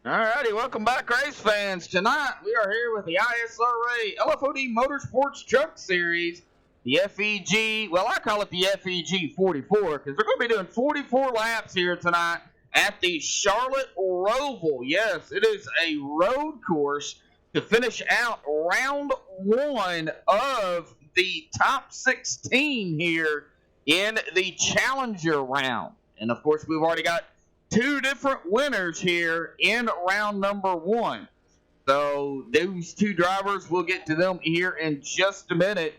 Alrighty, welcome back, race fans. Tonight we are here with the ISRA LFOD Motorsports Truck Series, the FEG. Well, I call it the FEG 44 because they're going to be doing 44 laps here tonight at the Charlotte Roval. Yes, it is a road course to finish out round one of the top 16 here in the Challenger round. And of course, we've already got two different winners here in round number one. So those two drivers, we'll get to them here in just a minute.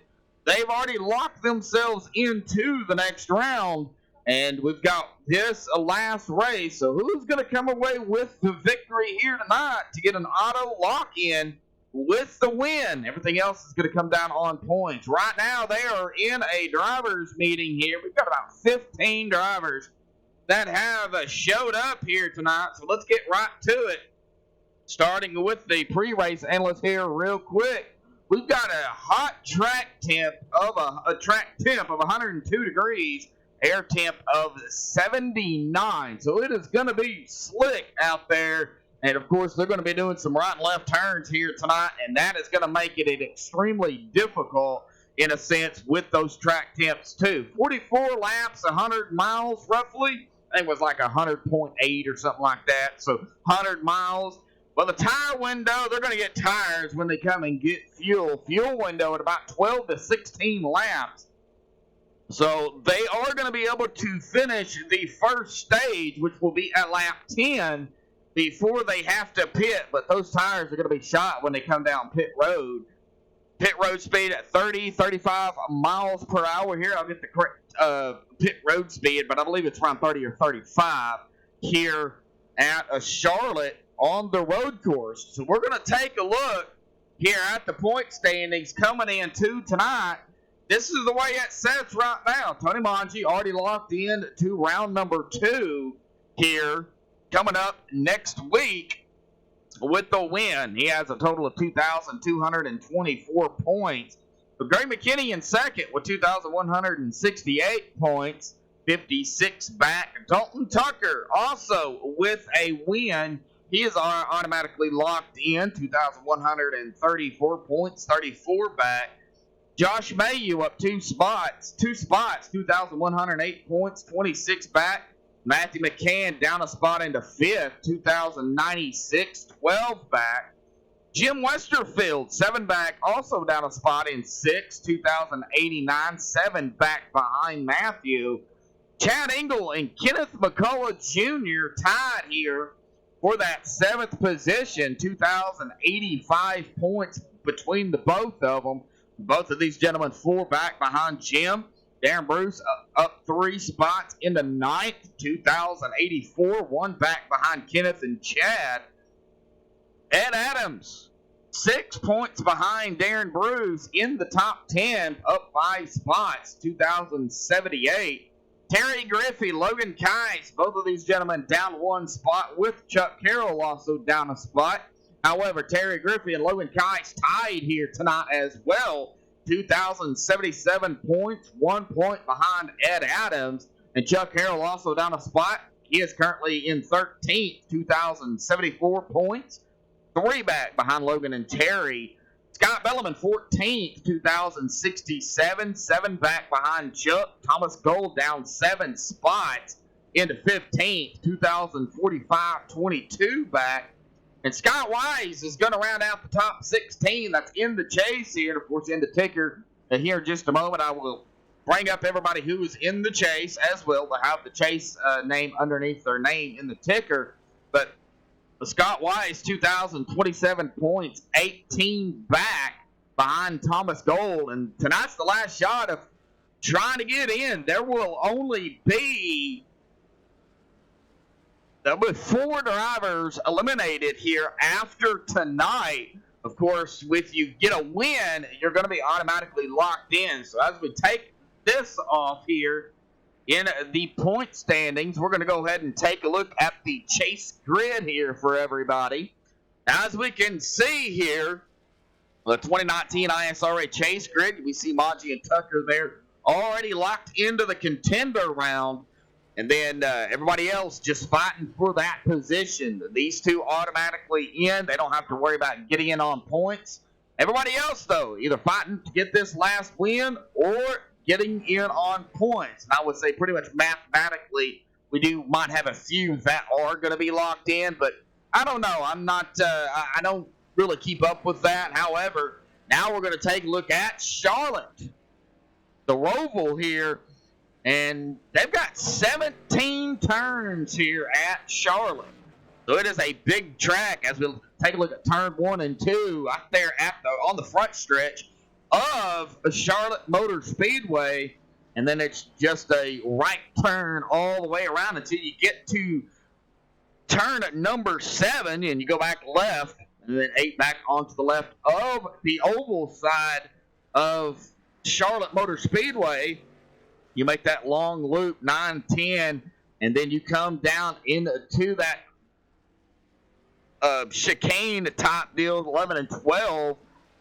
They've already locked themselves into the next round, and we've got this last race. So who's going to come away with the victory here tonight to get an auto lock-in with the win? Everything else is going to come down on points. Right now, they are in a drivers' meeting here. We've got about 15 drivers that have showed up here tonight. So let's get right to it. Starting with the pre-race analyst here real quick. We've got a hot track temp of 102 degrees, air temp of 79. So it is going to be slick out there. And of course, they're going to be doing some right and left turns here tonight, and that is going to make it extremely difficult in a sense with those track temps too. 44 laps, 100 miles roughly. I think it was like 100.8 or something like that. So 100 miles. Well, the tire window, they're going to get tires when they come and get fuel. Fuel window at about 12 to 16 laps. So they are going to be able to finish the first stage, which will be at lap 10, before they have to pit. But those tires are going to be shot when they come down pit road. Pit road speed at 30, 35 miles per hour here. I'll get the correct pit road speed, but I believe it's around 30 or 35 here at Charlotte on the road course. So we're going to take a look here at the point standings coming into tonight. This is the way it sets right now. Tony Mangi already locked in to round number 2 here coming up next week with the win. He has a total of 2,224 points. But Greg McKinney in second with 2,168 points, 56 back. Dalton Tucker also with a win. He is automatically locked in, 2,134 points, 34 back. Josh Mayu up two spots, 2,108 points, 26 back. Matthew McCann down a spot into fifth, 2,096, 12 back. Jim Westerfield, 7 back, also down a spot in sixth, 2,089, 7 back behind Matthew. Chad Engel and Kenneth McCullough Jr. tied here for that 7th position, 2,085 points between the both of them. Both of these gentlemen 4 back behind Jim. Darren Bruce up 3 spots into 9th, 2,084, 1 back behind Kenneth and Chad. Ed Adams, 6 points behind Darren Bruce in the top 10, up 5 spots, 2,078. Terry Griffey, Logan Kise, both of these gentlemen down 1 spot with Chuck Carroll also down a spot. However, Terry Griffey and Logan Kise tied here tonight as well. 2,077 points, 1 point behind Ed Adams. And Chuck Carroll also down a spot. He is currently in 13th, 2,074 points. 3 back behind Logan and Terry. Scott Belliman, 14th, 2,067. 7 back behind Chuck. Thomas Gold down 7 spots into 15th, 2,045, 22 back. And Scott Wise is going to round out the top 16 that's in the chase here. And, of course, in the ticker. And here in just a moment, I will bring up everybody who is in the chase as well. They have the chase name underneath their name in the ticker. But Scott Wise, 2,027 points, 18 back behind Thomas Gold. And tonight's the last shot of trying to get in. There will only be 4 drivers eliminated here after tonight. Of course, if you get a win, you're going to be automatically locked in. So as we take this off here in the point standings, we're going to go ahead and take a look at the chase grid here for everybody. As we can see here, the 2019 ISRA chase grid, we see Mangi and Tucker there already locked into the contender round. and then everybody else just fighting for that position. These two automatically in. They don't have to worry about getting in on points. Everybody else, though, either fighting to get this last win or getting in on points. And I would say pretty much mathematically, we might have a few that are going to be locked in, but I don't know. I'm not. I don't really keep up with that. However, now we're going to take a look at Charlotte, the Roval here, and they've got 17 turns here at Charlotte. So it is a big track as we'll take a look at turn 1 and 2 out there on the front stretch of Charlotte Motor Speedway. And then it's just a right turn all the way around until you get to turn at number 7, and you go back left, and then 8 back onto the left of the oval side of Charlotte Motor Speedway. You make that long loop, 9, 10, and then you come down into that chicane top deal, 11 and 12,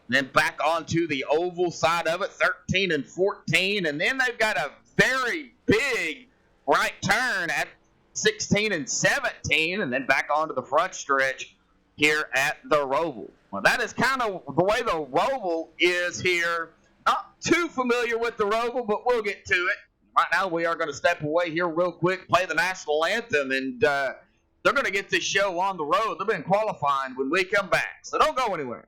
and then back onto the oval side of it, 13 and 14, and then they've got a very big right turn at 16 and 17, and then back onto the front stretch here at the Roval. Well, that is kind of the way the Roval is here. Not too familiar with the Roval, but we'll get to it. Right now, we are going to step away here real quick, play the national anthem, and they're going to get this show on the road. They've been qualifying when we come back, so don't go anywhere.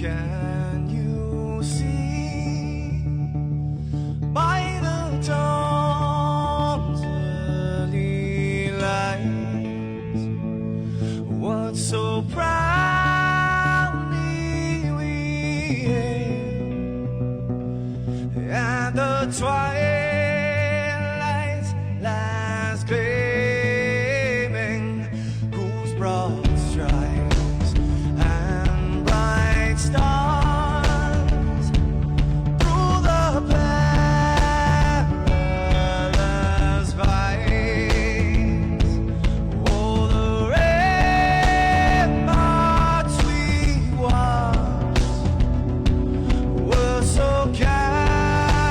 Can you see by the dawn's early light what so proudly we hailed at the twilight's last gleaming, whose broad stripes and bright stars through the perilous fight, oh, the ramparts we watched were so gallant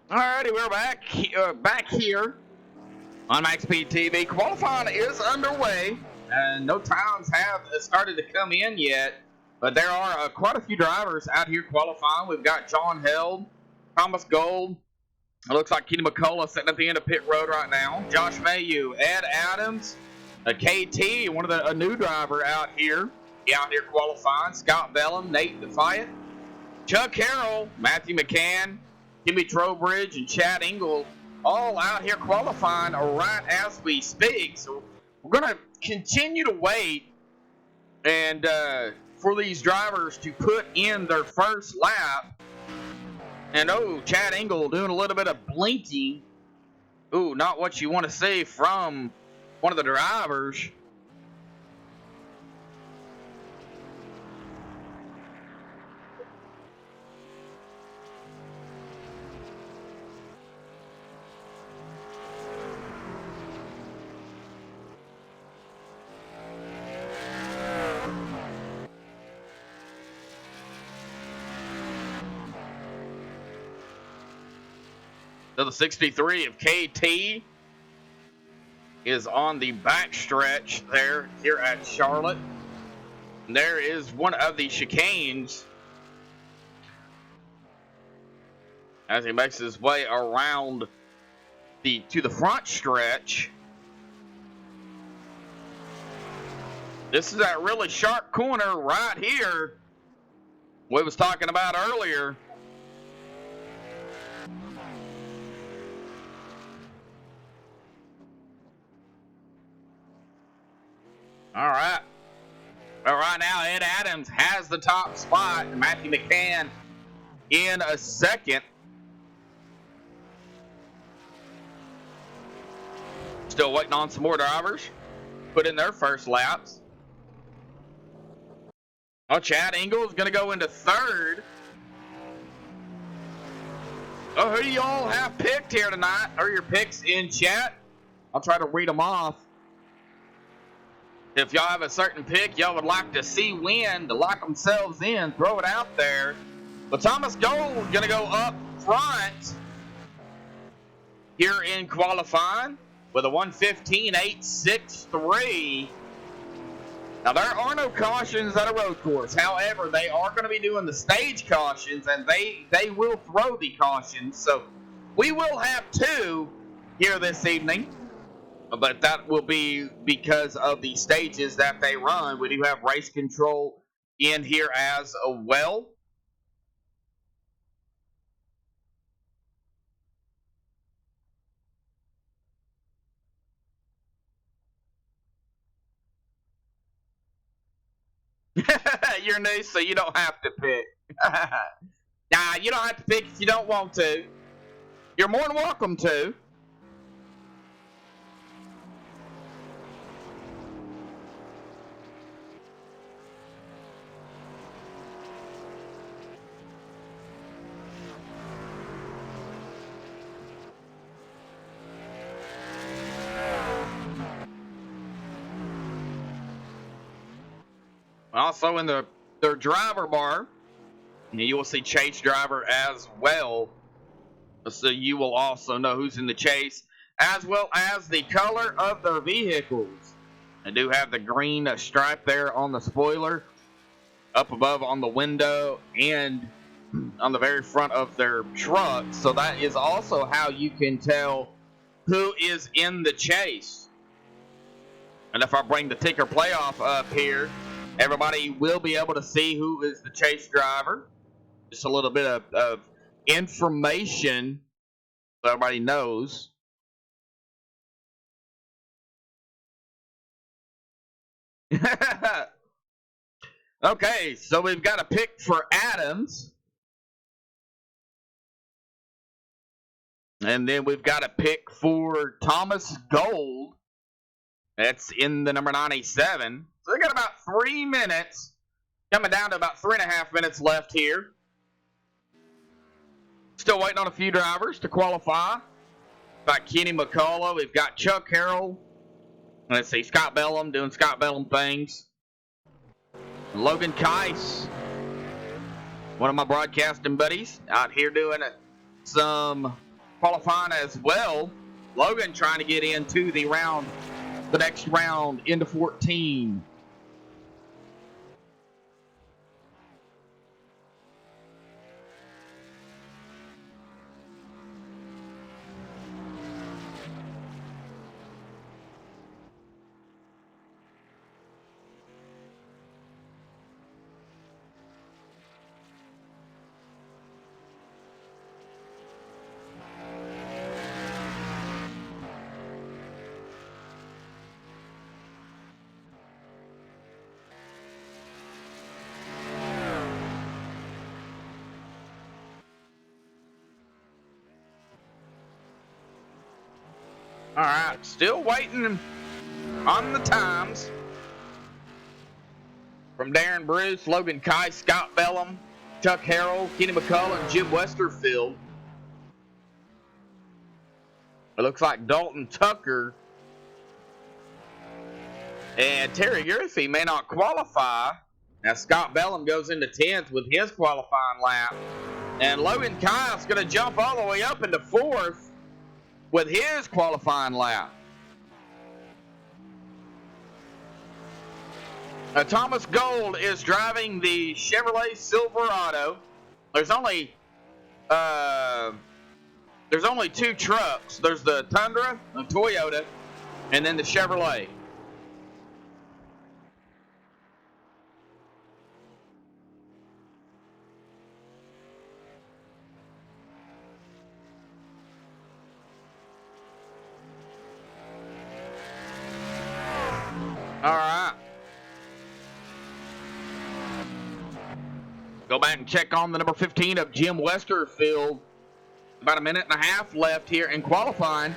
Alrighty, we're back here on MaxSpeedTV. Qualifying is underway, and no times have started to come in yet. But there are quite a few drivers out here qualifying. We've got John Held, Thomas Gold. It looks like Kenny McCullough sitting at the end of pit road right now. Josh Mayu, Ed Adams, KT, a new driver out here qualifying. Scott Bellum, Nate Defiant, Chuck Harrell, Matthew McCann, Kimmy Trowbridge, and Chad Engel all out here qualifying right as we speak. So we're going to continue to wait and for these drivers to put in their first lap. And Chad Engel doing a little bit of blinking. Not what you want to see from one of the drivers. So the 63 of KT is on the back stretch there here at Charlotte. And there is one of the chicanes as he makes his way around to the front stretch. This is that really sharp corner right here we was talking about earlier. All right. Well, right now, Ed Adams has the top spot. Matthew McCann in a second. Still waiting on some more drivers. Put in their first laps. Chad Engel is going to go into third. Who do y'all have picked here tonight? Are your picks in chat? I'll try to read them off. If y'all have a certain pick y'all would like to see win, to lock themselves in, throw it out there. But Thomas Gold going to go up front here in qualifying with a 1:15.863. Now, there are no cautions at a road course. However, they are going to be doing the stage cautions, and they will throw the cautions. So we will have two here this evening. But that will be because of the stages that they run. We do have race control in here as well. You're new, so you don't have to pick. Nah, you don't have to pick if you don't want to. You're more than welcome to. Also in their driver bar, you will see chase driver as well. So you will also know who's in the chase, as well as the color of their vehicles. They do have the green stripe there on the spoiler, up above on the window, and on the very front of their truck. So that is also how you can tell who is in the chase. And if I bring the ticker playoff up here, everybody will be able to see who is the chase driver. Just a little bit of information so everybody knows. Okay, so we've got a pick for Adams. And then we've got a pick for Thomas Gold. That's in the number 97. So we got about 3 minutes, coming down to about 3.5 minutes left here. Still waiting on a few drivers to qualify. We've got Kenny McCullough. We've got Chuck Harrell. Let's see, Scott Bellum doing Scott Bellum things. Logan Keiss, one of my broadcasting buddies, out here doing some qualifying as well. Logan trying to get into the next round into 14. All right, still waiting on the times from Darren Bruce, Logan Kai, Scott Bellum, Chuck Harrell, Kenny McCullough, and Jim Westerfield. It looks like Dalton Tucker and Terry Griffey may not qualify. Now Scott Bellum goes into 10th with his qualifying lap. And Logan Kai's going to jump all the way up into 4th with his qualifying lap. Now, Thomas Gold is driving the Chevrolet Silverado. There's only two trucks. There's the Tundra, the Toyota, and then the Chevrolet. All right. Go back and check on the number 15 of Jim Westerfield. About a minute and a half left here in qualifying.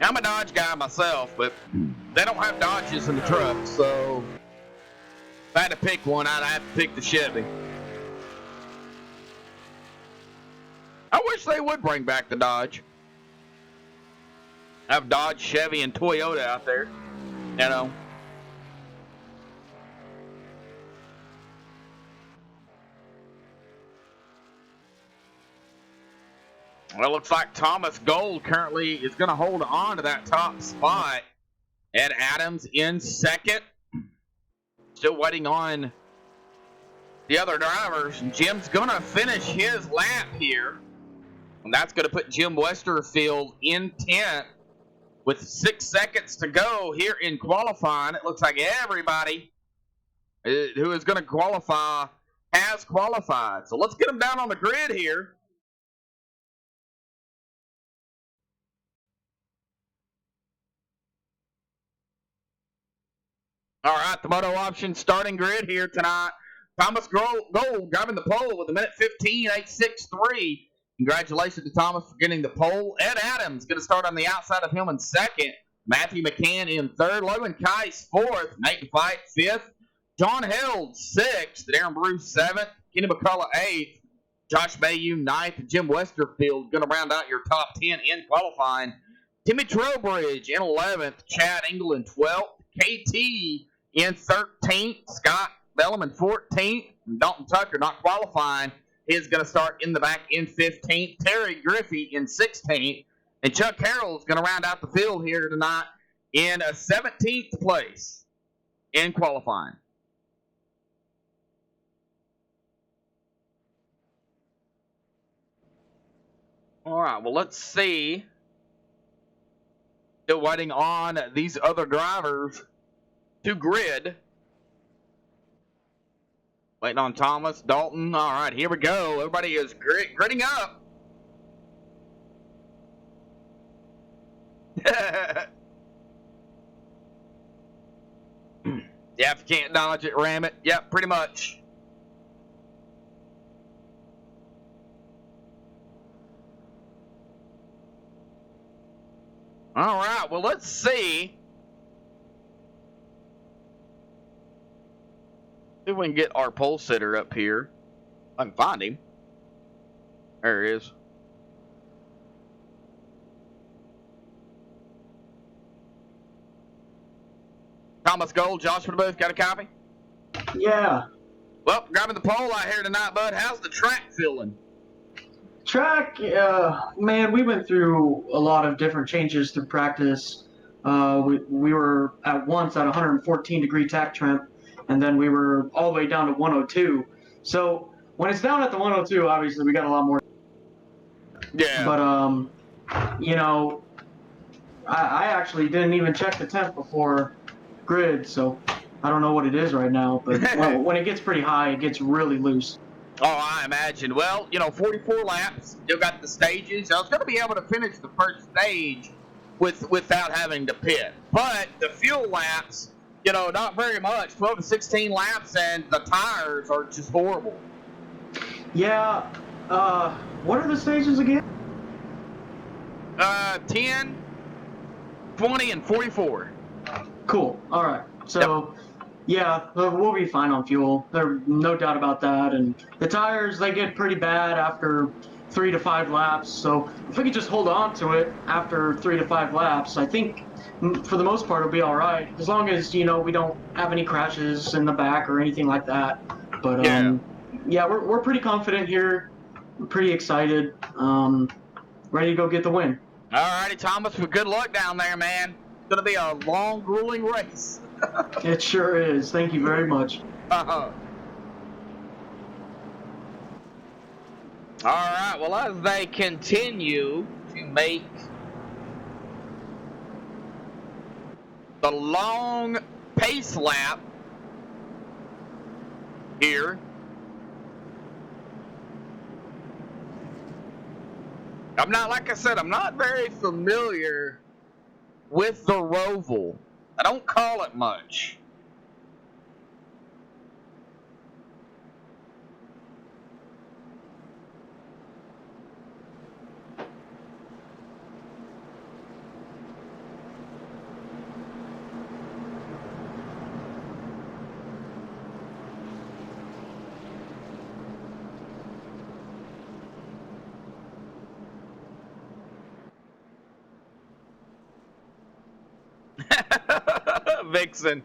I'm a Dodge guy myself, but they don't have Dodges in the truck, so if I had to pick one, I'd have to pick the Chevy. I wish they would bring back the Dodge. Have Dodge, Chevy, and Toyota out there, you know. Well, it looks like Thomas Gold currently is going to hold on to that top spot. Ed Adams in second. Still waiting on the other drivers. Jim's going to finish his lap here. And that's going to put Jim Westerfield in 10th with 6 seconds to go here in qualifying. It looks like everybody who is going to qualify has qualified. So let's get them down on the grid here. All right, the Moto Option starting grid here tonight. Thomas Gold driving the pole with a minute 15.863. Congratulations to Thomas for getting the pole. Ed Adams going to start on the outside of him in second. Matthew McCann in third. Logan Keiss fourth. Nate Fight fifth. John Held sixth. Darren Bruce seventh. Kenny McCullough eighth. Josh Bayou ninth. Jim Westerfield going to round out your top 10 in qualifying. Timmy Trowbridge in 11th. Chad Engel in 12th. KT in 13th, Scott Bellum in 14th, Dalton Tucker not qualifying. He's going to start in the back in 15th. Terry Griffey in 16th, and Chuck Harrell is going to round out the field here tonight in a 17th place in qualifying. All right, well, let's see. Still waiting on these other drivers to grid. Waiting on Thomas, Dalton. All right, here we go. Everybody is gridding up. Yeah, if you can't dodge it, ram it. Yep, pretty much. All right, well, let's see. See if we can get our pole sitter up here. I can find him. There he is. Thomas Gold, Joshua Booth, got a copy? Yeah. Well, grabbing the pole out here tonight, bud. How's the track feeling? Track, man, we went through a lot of different changes through practice. We were at once at 114-degree tack trim, and then we were all the way down to 102. So when it's down at the 102, obviously we got a lot more. Yeah. But, you know, I actually didn't even check the temp before grid, so I don't know what it is right now. But when it gets pretty high, it gets really loose. Oh, I imagine. Well, you know, 44 laps. Still got the stages. I was going to be able to finish the first stage without having to pit. But the fuel laps, you know, not very much. 12 to 16 laps, and the tires are just horrible. Yeah. What are the stages again? 10, 20, and 44. Cool. All right. So, yeah, we'll be fine on fuel. There's no doubt about that. And the tires, they get pretty bad after 3 to 5 laps. So if we could just hold on to it after 3 to 5 laps, I think for the most part it'll be all right. As long as, you know, we don't have any crashes in the back or anything like that. But, yeah, we're pretty confident here. We're pretty excited. Ready to go get the win. All righty, Thomas. Well, good luck down there, man. It's going to be a long, grueling race. It sure is. Thank you very much. All right. Well, as they continue to make the long pace lap here, I'm not, like I said, I'm not very familiar with the Roval. I don't call it much. Vixen.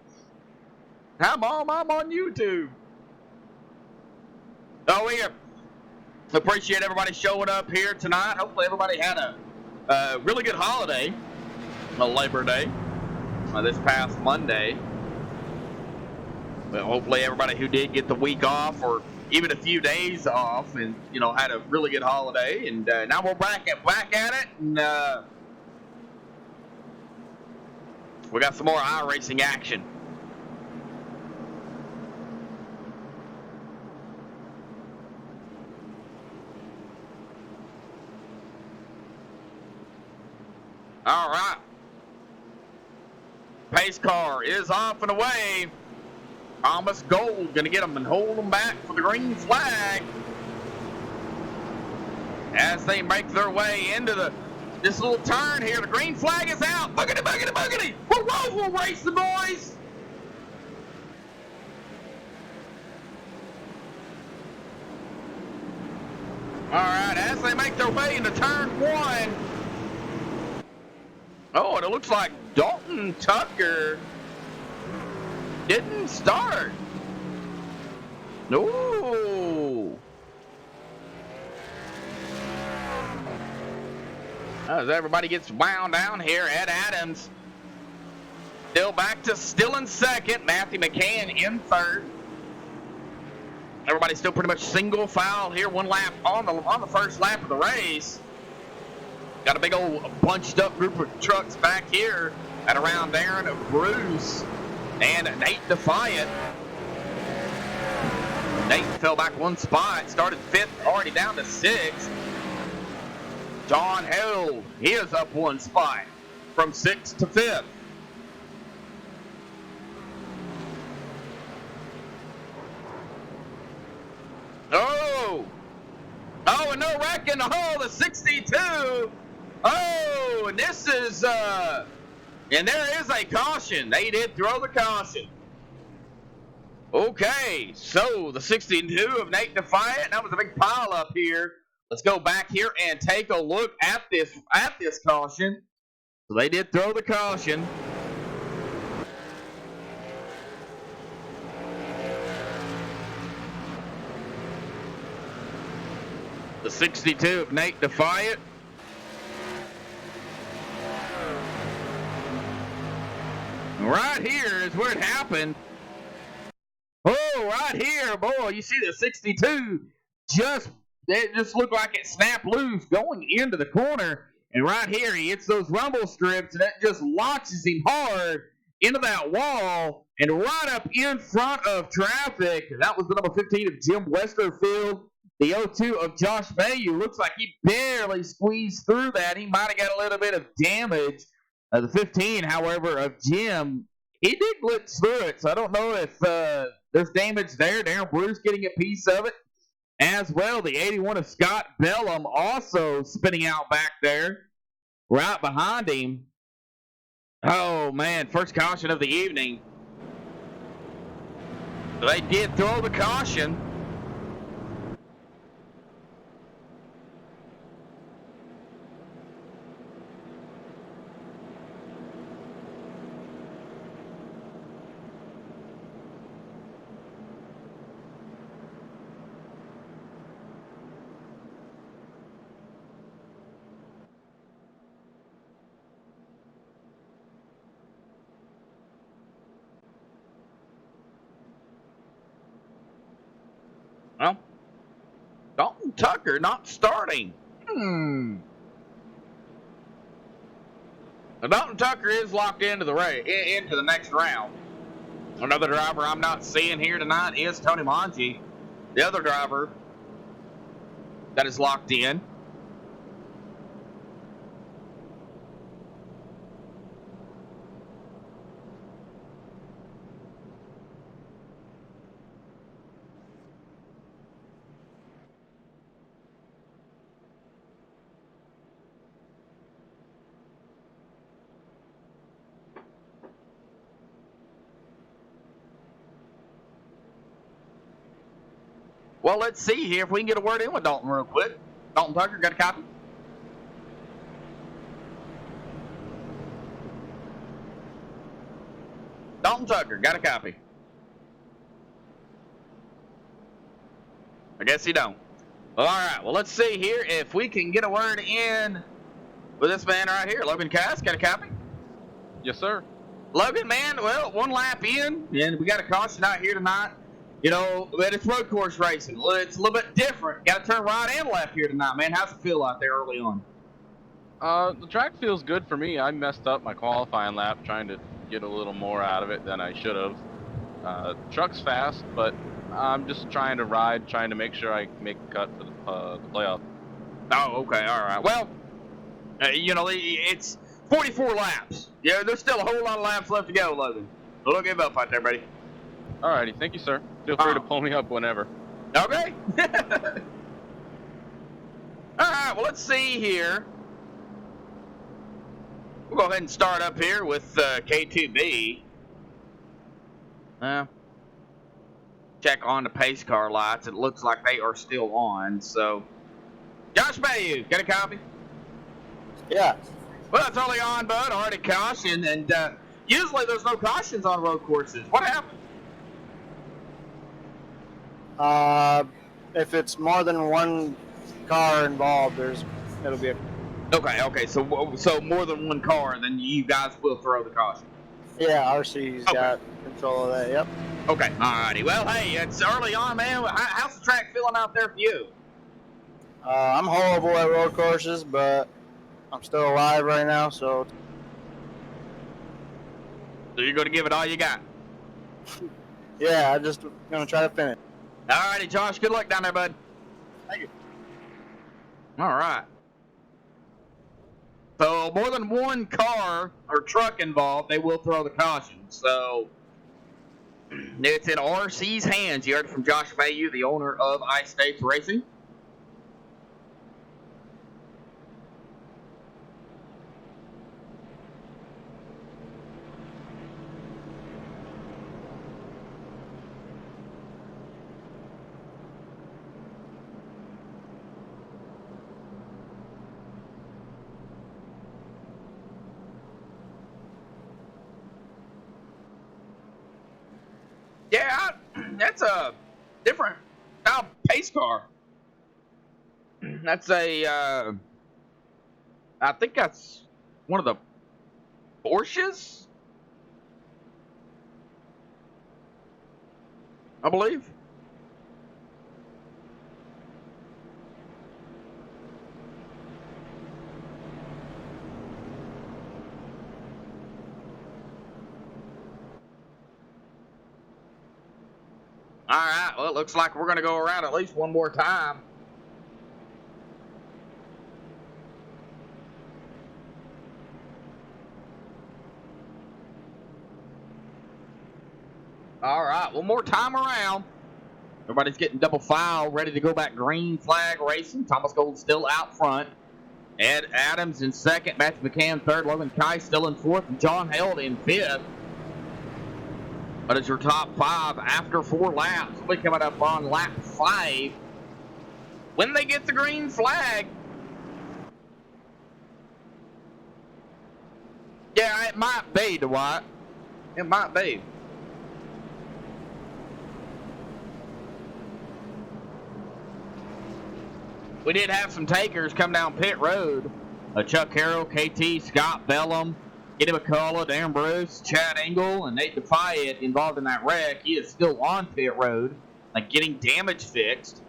I'm on YouTube. Oh, we appreciate everybody showing up here tonight. Hopefully everybody had a really good holiday, Labor Day, this past Monday. Well, hopefully everybody who did get the week off or even a few days off and, you know, had a really good holiday. And now we're back at it. And we got some more iRacing action. All right. Pace car is off and away. Thomas Gold going to get them and hold them back for the green flag as they make their way into this little turn here. The green flag is out. Boogity, boogity, boogity. We're Roval racing, boys. All right, as they make their way into turn 1. Oh, and it looks like Dalton Tucker didn't start. No. As everybody gets wound down here, Ed Adams still in second. Matthew McCann in third. Everybody's still pretty much single file here. One lap on the first lap of the race. Got a big old bunched up group of trucks back here at around Aaron Bruce and Nate Defiant. Nate fell back one spot, started 5th, already down to 6th. John Held, he is up one spot from 6th to 5th. and no wrecking. Oh, the 62. Oh, and this is, and there is a caution. They did throw the caution. Okay, so the 62 of Nate Defiant. That was a big pile up here. Let's go back here and take a look at this caution. So they did throw the caution. The 62 of Nate Defiant. Right here is where it happened. Oh, right here, boy, you see the 62 it just looked like it snapped loose going into the corner. And right here, he hits those rumble strips, and that just launches him hard into that wall and right up in front of traffic. That was the number 15 of Jim Westerfield. The 02 of Josh Bayou. Looks like he barely squeezed through that. He might have got a little bit of damage. The 15, however, of Jim, he did glitch through it, so I don't know if there's damage there. Darren Bruce getting a piece of it as well. The 81 of Scott Bellum also spinning out back there right behind him. Oh, man, first caution of the evening. They did throw the caution. Well, Dalton Tucker not starting. Now, Dalton Tucker is locked into the next round. Another driver I'm not seeing here tonight is Tony Monge, the other driver that is locked in. Well, let's see here if we can get a word in with Dalton real quick. Dalton Tucker, got a copy? Dalton Tucker, got a copy? I guess he don't. All right, well, let's see here if we can get a word in with this man right here. Logan Cass, got a copy? Yes, sir. Logan, man, well, one lap in, and we got a caution out here tonight. You know, but it's road course racing. It's a little bit different. Got to turn right and left here tonight, man. How's it feel out there early on? The track feels good for me. I messed up my qualifying lap trying to get a little more out of it than I should have. Truck's fast, but I'm just trying to make sure I make a cut for the playoff. Oh, okay, all right. Well, you know, it's 44 laps. Yeah, there's still a whole lot of laps left to go, Logan. So don't give up out there, buddy. Alrighty, thank you, sir. Feel free to pull me up whenever. Okay. Alright, well, let's see here. We'll go ahead and start up here with K2B. Check on the pace car lights. It looks like they are still on, so. Josh Bayou, got a copy? Yeah. Well, it's only on, bud. Already caution, and usually there's no cautions on road courses. What happened? If it's more than one car involved, it'll be a... Okay. So more than one car, then you guys will throw the caution. Yeah, RC's got control of that. Yep. Okay. Alrighty. Well, hey, it's early on, man. How's the track feeling out there for you? I'm horrible at road courses, but I'm still alive right now, so. So you're going to give it all you got? Yeah, I'm just gonna try to finish. Alrighty, Josh. Good luck down there, bud. Thank you. All right. So more than one car or truck involved, they will throw the caution. So it's in RC's hands. You heard it from Josh Bayou, the owner of Ice States Racing. Yeah, that's a different style pace car. That's a, I think that's one of the Porsches, I believe. All right, well, it looks like we're going to go around at least one more time. All right, one more time around. Everybody's getting double file, ready to go back green flag racing. Thomas Gold still out front. Ed Adams in second, Matthew McCann third, Logan Kai still in fourth, and John Held in fifth. But it's your top five after 4 laps. We'll be coming up on lap 5 when they get the green flag. Yeah, it might be, Dwight. It might be. We did have some takers come down pit road. Chuck Carroll, KT, Scott Bellum, Eddie McCullough, Darren Bruce, Chad Engel, and Nate Defiant involved in that wreck. He is still on pit road, like getting damage fixed.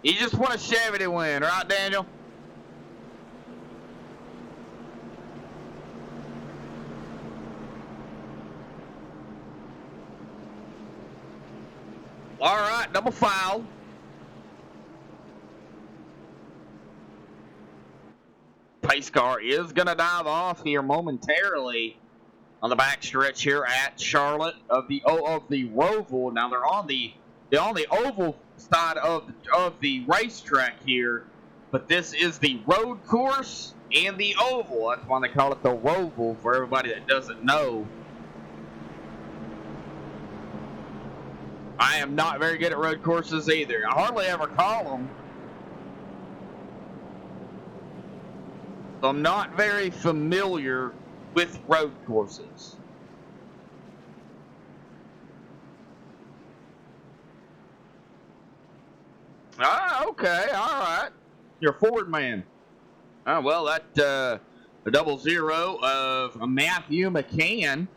You just want a Chevy to win, right, Daniel? All right, double foul. Pace car is going to dive off here momentarily on the back stretch here at Charlotte of the Roval. Now they're on the oval side of the racetrack here, but this is the road course and the oval. That's why they call it the Roval for everybody that doesn't know. I am not very good at road courses either. I hardly ever call them. So I'm not very familiar with road courses. Ah, okay, all right. You're a forward man. Well, that the 00 of Matthew McCann.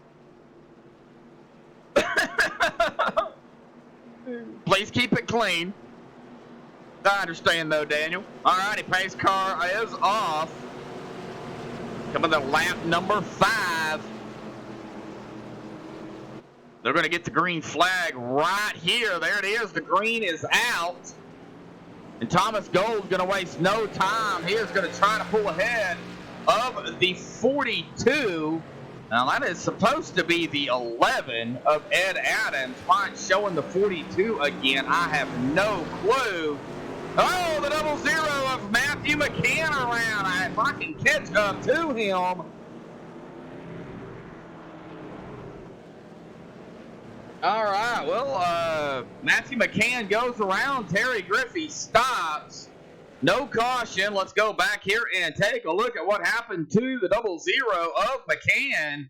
Please keep it clean. I understand, though, Daniel. All righty, pace car is off. Coming to lap number 5. They're going to get the green flag right here. There it is. The green is out. And Thomas Gold's going to waste no time. He is going to try to pull ahead of the 42. Now, that is supposed to be the 11 of Ed Adams. Why it's showing the 42 again, I have no clue. Oh, the 00 of Matthew McCann around. If I can catch up to him. All right, well, Matthew McCann goes around. Terry Griffey stops. No caution. Let's go back here and take a look at what happened to the 00 of McCann.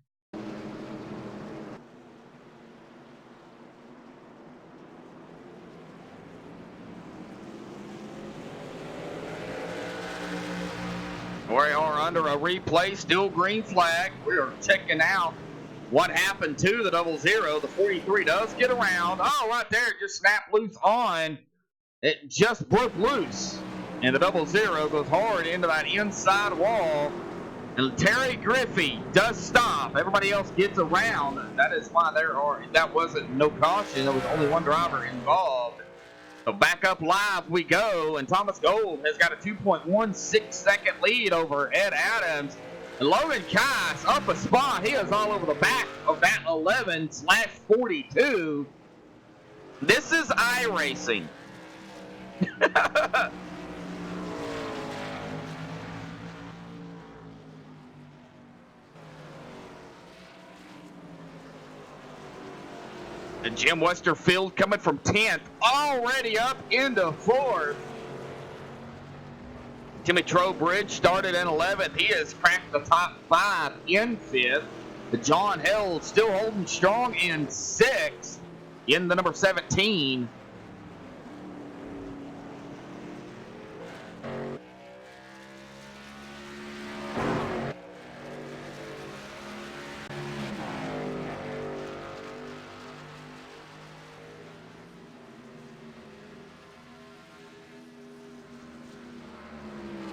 We are under a replay, still green flag. We are checking out what happened to the 00. The 43 does get around. Oh, right there, it just snapped loose on. It just broke loose. And the 00 goes hard into that inside wall. And Terry Griffey does stop. Everybody else gets around. That is why that wasn't no caution. There was only one driver involved. So back up live we go. And Thomas Gold has got a 2.16 second lead over Ed Adams. And Logan Kais up a spot. He is all over the back of that 11/42. This is iRacing. And Jim Westerfield coming from 10th, already up into 4th. Timmy Trowbridge started in 11th. He has cracked the top 5 in 5th. The John Hill still holding strong in 6th in the number 17.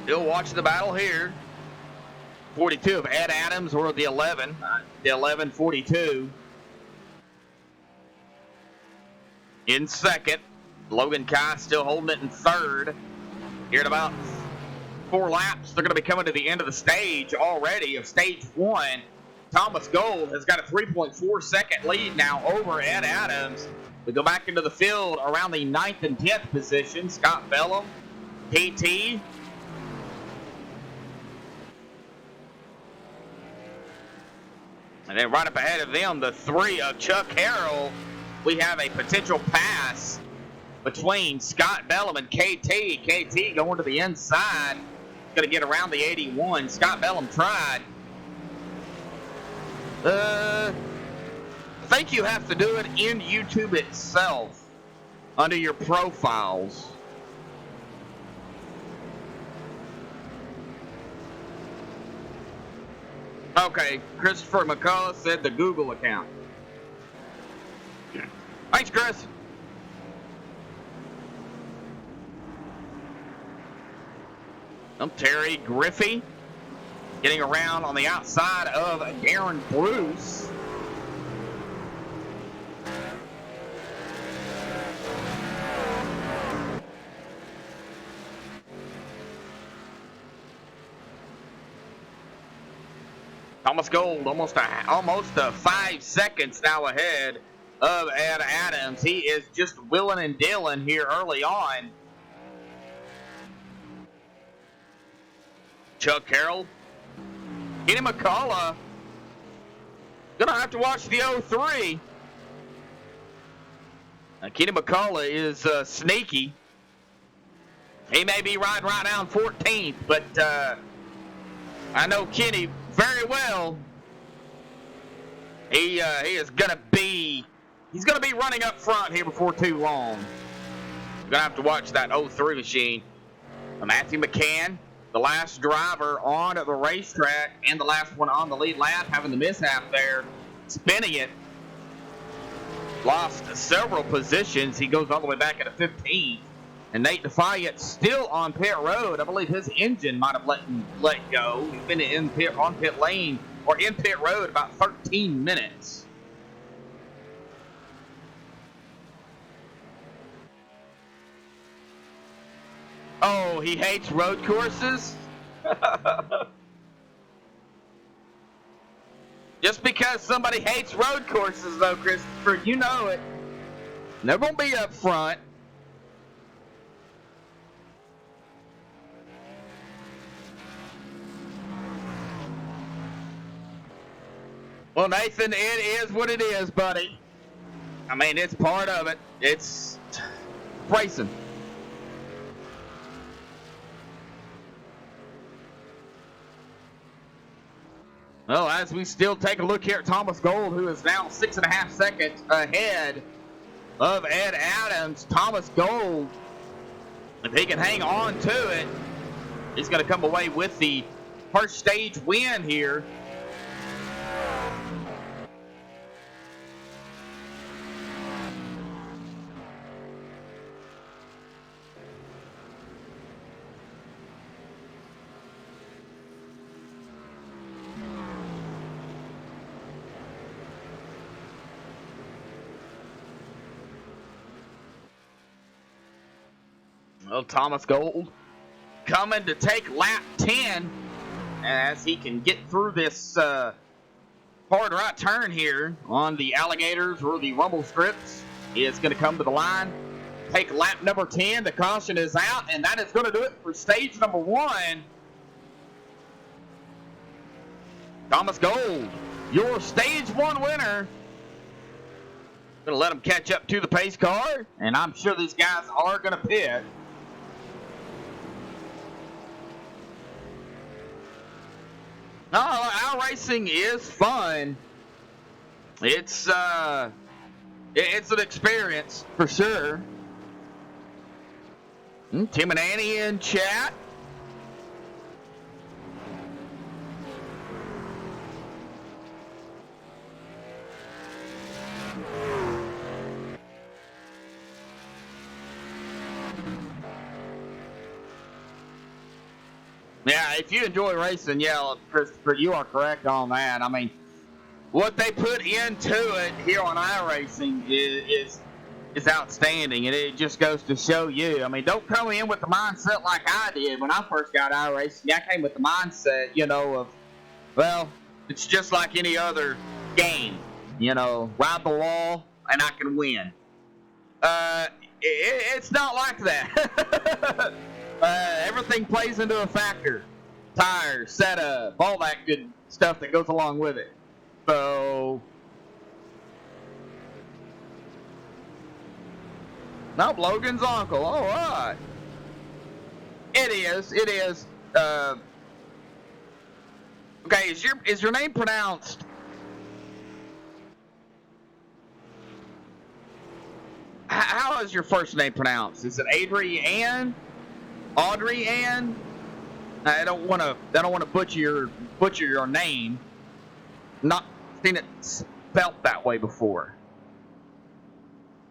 Still watching the battle here. 42 of Ed Adams or the 11. The 11-42. In second. Logan Kai still holding it in third. Here in about 4 laps, they're going to be coming to the end of the stage already of stage 1. Thomas Gold has got a 3.4 second lead now over Ed Adams. We go back into the field around the 9th and 10th position. Scott Bellum, KT. And then right up ahead of them, the 3 of Chuck Harrell. We have a potential pass between Scott Bellum and KT. KT going to the inside. Going to get around the 81. Scott Bellum tried. I think you have to do it in YouTube itself under your profiles. Okay, Christopher McCullough said the Google account. Thanks, Chris. Terry Griffey getting around on the outside of Darren Bruce. Thomas Gold almost 5 seconds now ahead of Ed Adams. He is just willing and dealing here early on. Chuck Carroll. Kenny McCullough. Gonna have to watch the 03. Kenny McCullough is sneaky. He may be riding right down 14th, but I know Kenny very well. He is gonna be running up front here before too long. You're gonna have to watch that 03 machine. Matthew McCann, the last driver on the racetrack and the last one on the lead lap, having the mishap there, spinning it. Lost several positions. He goes all the way back into 15th. And Nate Defiant still on pit road. I believe his engine might have let go. He's been on pit lane or in pit road about 13 minutes. Oh, he hates road courses? Just because somebody hates road courses, though, Christopher, you know it. They're going to be up front. Well, Nathan, it is what it is, buddy. I mean, it's part of it. It's racing. Well, as we still take a look here at Thomas Gold, who is now 6.5 seconds ahead of Ed Adams. Thomas Gold, if he can hang on to it, he's going to come away with the first stage win here. Well, Thomas Gold coming to take lap 10 as he can get through this hard right turn here on the alligators or the rumble strips. is going to come to the line, take lap number 10. The caution is out, and that is going to do it for stage number 1. Thomas Gold, your stage 1 winner. Going to let him catch up to the pace car, and I'm sure these guys are going to pit. No, our racing is fun. It's an experience for sure. Tim and Annie in chat. Yeah, if you enjoy racing, yeah, Christopher, you are correct on that. I mean, what they put into it here on iRacing is outstanding, and it just goes to show you. I mean, don't come in with the mindset like I did when I first got iRacing. I came with the mindset, of, well, it's just like any other game. Ride the wall, and I can win. It's not like that. Everything plays into a factor. Tires, setup, all that good stuff that goes along with it. So, nope, Logan's uncle. All right. It is. Okay, is your name pronounced? How is your first name pronounced? Is it Adri Ann? Audrey Ann? I don't want to butcher your name. Not seen it spelt that way before.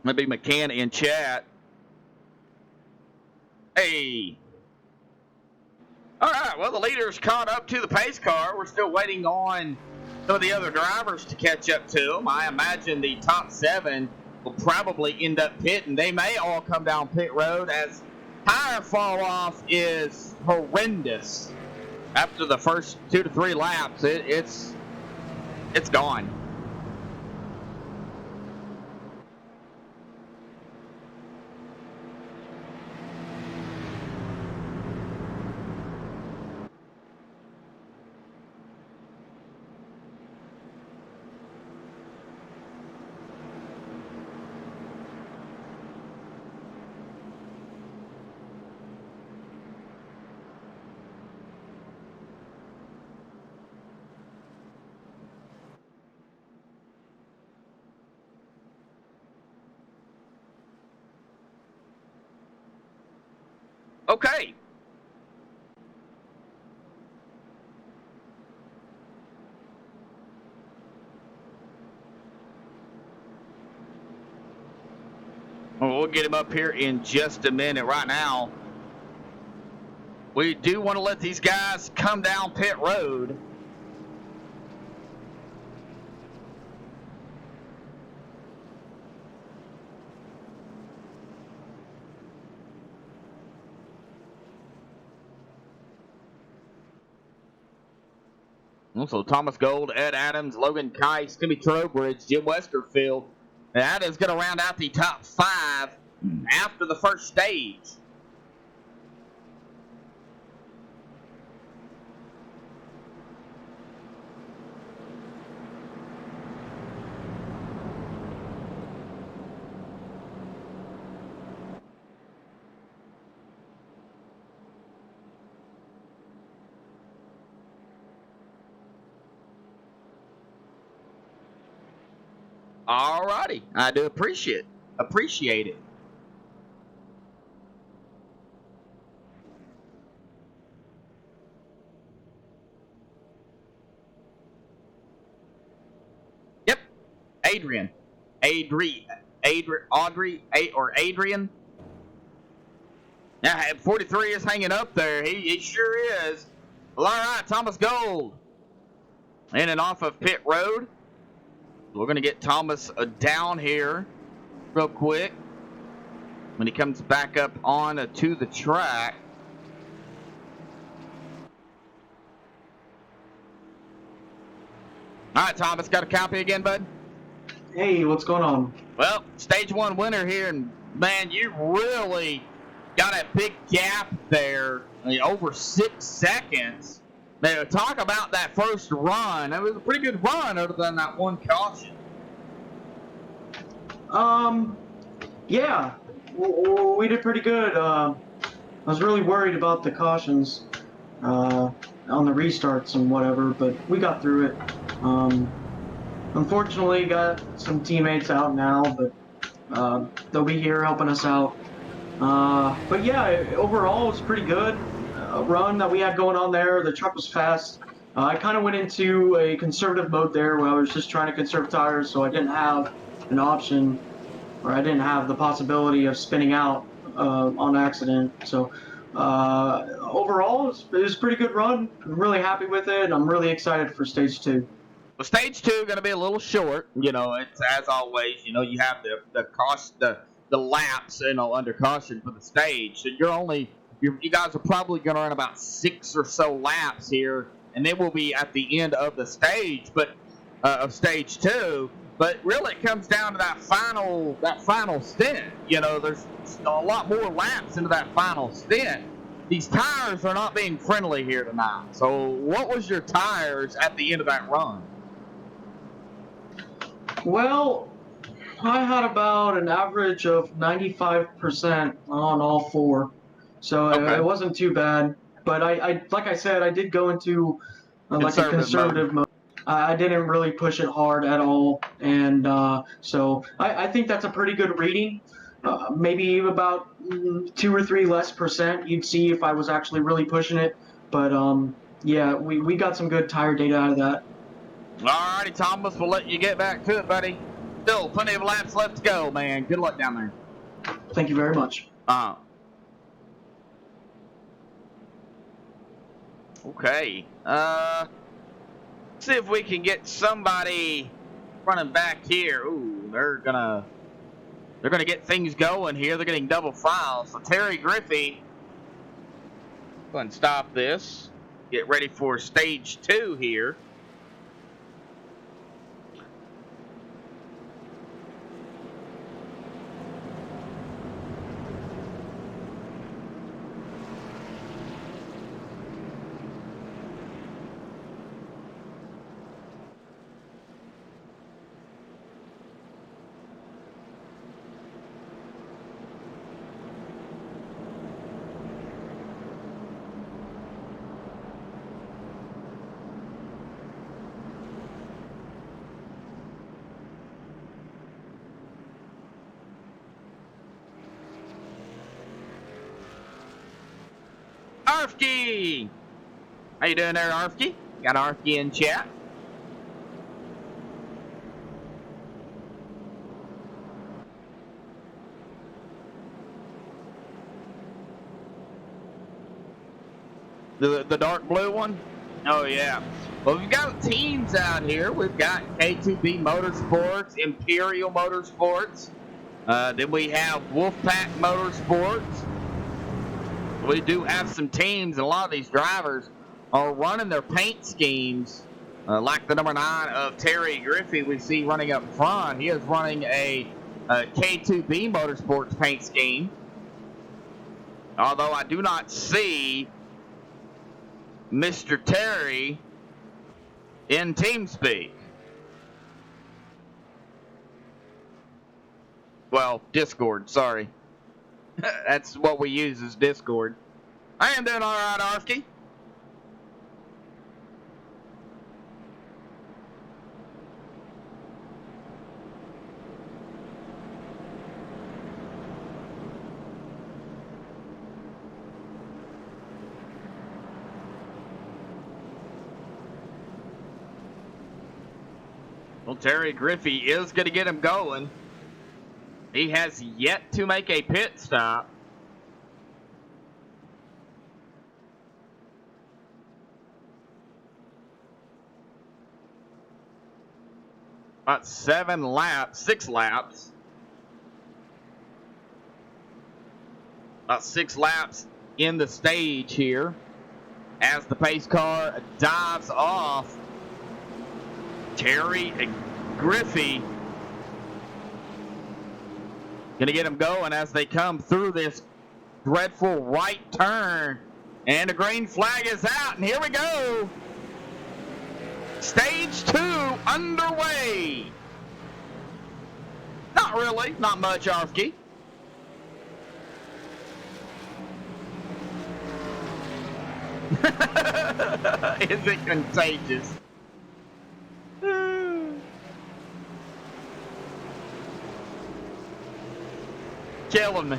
Maybe McCann in chat. Hey. All right. Well, the leader's caught up to the pace car. We're still waiting on some of the other drivers to catch up to them. I imagine the top 7 will probably end up pitting. They may all come down pit road as tire fall off is horrendous. After the first 2 to 3 laps, it's gone. Okay. Well, we'll get him up here in just a minute. Right now, we do want to let these guys come down pit road. Also, Thomas Gold, Ed Adams, Logan Kice, Timmy Trowbridge, Jim Westerfield. And that is going to round out the top 5 after the first stage. Alrighty, I do appreciate it. Yep, Adrian. Now, 43 is hanging up there. He sure is. Well, all right, Thomas Gold. In and off of pit road. We're going to get Thomas down here real quick when he comes back up on to the track. All right, Thomas, got a copy again, bud? Hey, what's going on? Well, stage 1 winner here, and man, you really got a big gap there. I mean, over 6 seconds. Now, talk about that first run. It was a pretty good run other than that one caution. Yeah, we did pretty good. I was really worried about the cautions on the restarts and whatever, but we got through it. Unfortunately, got some teammates out now, but they'll be here helping us out. But yeah, overall, it's pretty good. Run that we had going on there. The truck was fast. I kind of went into a conservative mode there where I was just trying to conserve tires, so I didn't have an option, or I didn't have the possibility of spinning out on accident. So overall, it was a pretty good run. I'm really happy with it. I'm really excited for stage 2. Well, stage 2 going to be a little short. You know, it's as always. You know, you have the laps, you know, under caution for the stage. So you guys are probably going to run about 6 or so laps here, and then we'll be at the end of the stage, but of stage 2. But really, it comes down to that final stint. You know, there's a lot more laps into that final stint. These tires are not being friendly here tonight. So, what was your tires at the end of that run? Well, I had about an average of 95% on all 4, so Okay. it wasn't too bad. But I like I said, I did go into like a conservative mode. I didn't really push it hard at all, and so I think that's a pretty good reading. Maybe about 2 or 3 less percent, you'd see if I was actually really pushing it. But yeah, we got some good tire data out of that. Alrighty, Thomas, we'll let you get back to it, buddy. Still plenty of laps left to go, man. Good luck down there. Thank you very much. Okay. Let's see if we can get somebody running back here. Ooh, they're gonna get things going here. They're getting double files. So Terry Griffey, go ahead and stop this. Get ready for stage 2 here. Arfke! How you doing there, Arfke? Got Arfke in chat. The dark blue one? Oh, yeah. Well, we've got teams out here. We've got K2B Motorsports, Imperial Motorsports. Then we have Wolfpack Motorsports. We do have some teams, and a lot of these drivers are running their paint schemes, like the number 9 of Terry Griffey we see running up front. He is running a K2B Motorsports paint scheme. Although I do not see Mr. Terry in TeamSpeak. Well, Discord, sorry. That's what we use is Discord. I am doing all right, Arfke. Well, Terry Griffey is going to get him going. He has yet to make a pit stop. About 6 laps. About 6 laps in the stage here as the pace car dives off. Terry Griffey Gonna get them going as they come through this dreadful right turn. And the green flag is out, and here we go. Stage 2 underway. Not really, not much, Arfke. Is it contagious? Killing me.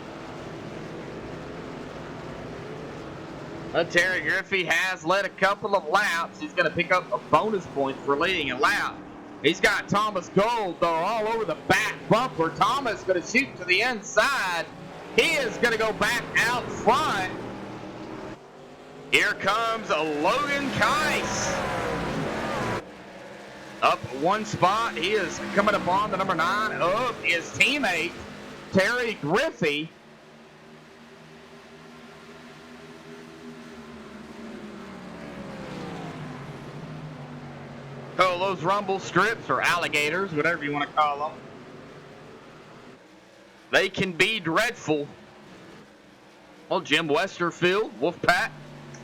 Terry Griffey has led a couple of laps. He's going to pick up a bonus point for leading a lap. He's got Thomas Gold, though, all over the back bumper. Thomas going to shoot to the inside. He is going to go back out front. Here comes Logan Keiss. Up one spot. He is coming upon the number 9 of his teammate, Terry Griffey. Oh, those rumble strips or alligators, whatever you want to call them. They can be dreadful. Well, Jim Westerfield, Wolfpack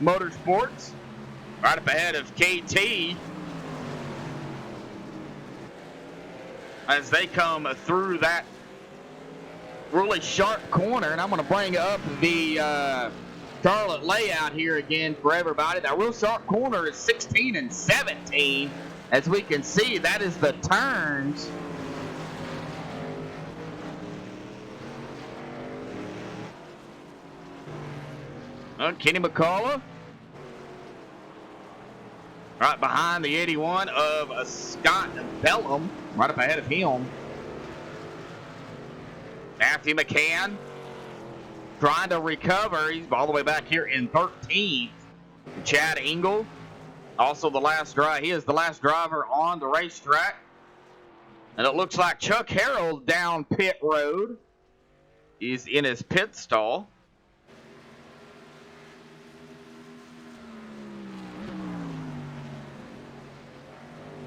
Motorsports, right up ahead of KT. As they come through that really sharp corner, and I'm going to bring up the Charlotte layout here again for everybody. That real sharp corner is 16 and 17. As we can see, that is the turns. Kenny McCullough. Right behind the 81 of Scott Bellum. Right up ahead of him. Matthew McCann trying to recover. He's all the way back here in 13th. Chad Engel. Also the last drive. He is the last driver on the racetrack. And it looks like Chuck Harrell down pit road. He's in his pit stall.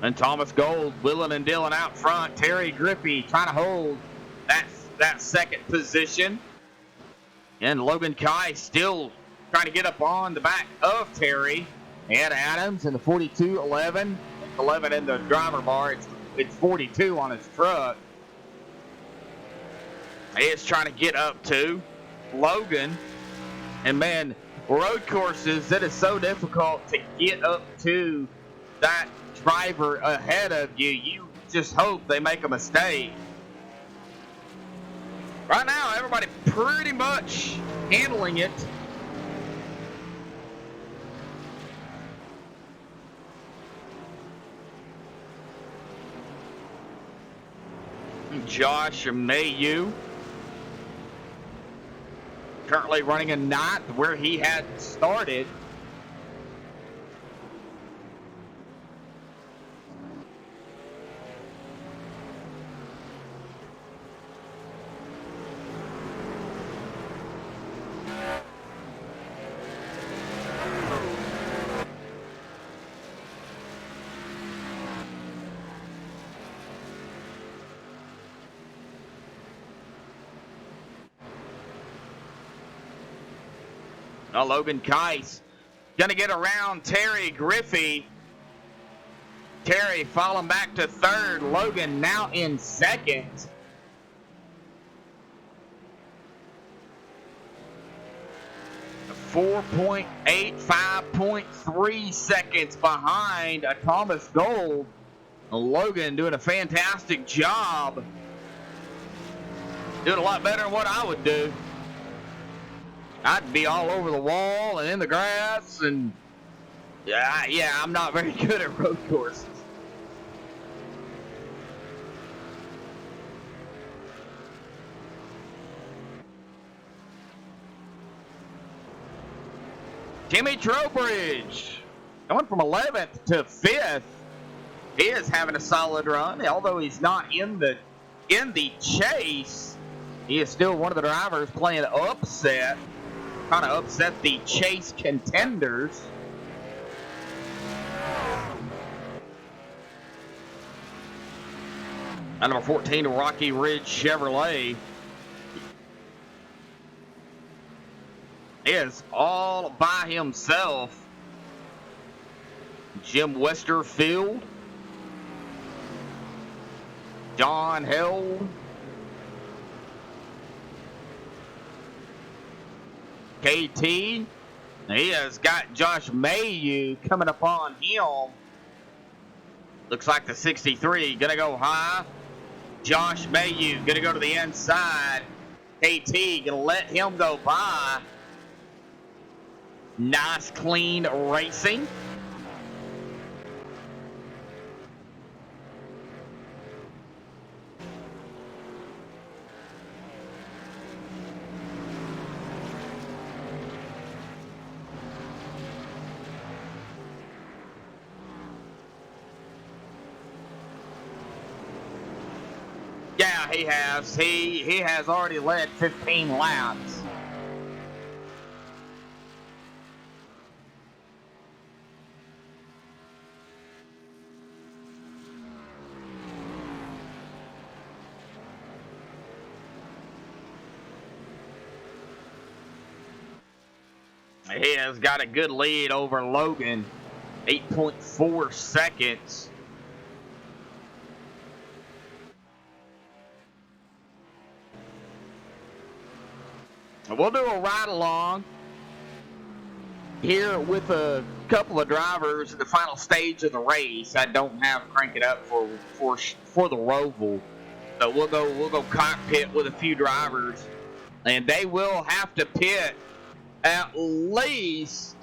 And Thomas Gold, willing and dealing out front. Terry Griffey trying to hold that second position. And Logan Kai still trying to get up on the back of Terry. And Adams in the 42-11. 11 in the driver bar. It's 42 on his truck. He is trying to get up to Logan. And man, road courses, it is so difficult to get up to that driver ahead of you. You just hope they make a mistake. Right now, everybody pretty much handling it. Josh Mayu currently running a 9th where he had started. Now Logan Keiss gonna get around Terry Griffey. Terry falling back to 3rd. Logan now in 2nd. .3 seconds behind Thomas Gold. Logan doing a fantastic job. Doing a lot better than what I would do. I'd be all over the wall and in the grass, and yeah, I'm not very good at road courses. Timmy Trowbridge going from 11th to 5th. He is having a solid run, although he's not in the chase. He is still one of the drivers playing upset. Kind of upset the chase contenders. And number 14, Rocky Ridge Chevrolet. is all by himself. Jim Westerfield, John Held, KT. He has got Josh Mayu coming upon him. Looks like the 63 gonna go high. Josh Mayu gonna go to the inside. KT gonna let him go by. Nice clean racing. Yeah, he has. He has already led 15 laps. He has got a good lead over Logan, 8.4 seconds. We'll do a ride along here with a couple of drivers in the final stage of the race. I don't have crank it up for the Roval, so we'll go cockpit with a few drivers, and they will have to pit at least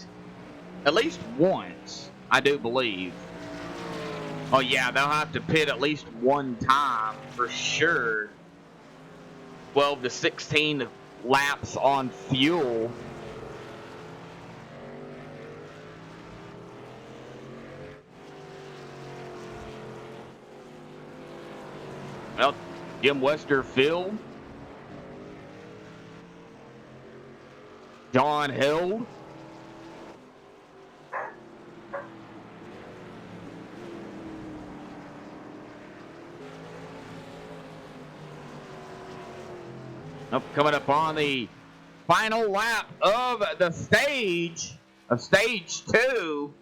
once, I do believe. Oh yeah, they'll have to pit at least one time for sure. 12 to 16 laps on fuel. Well, Jim Westerfield, John Held, coming up on the final lap of the stage, of stage 2.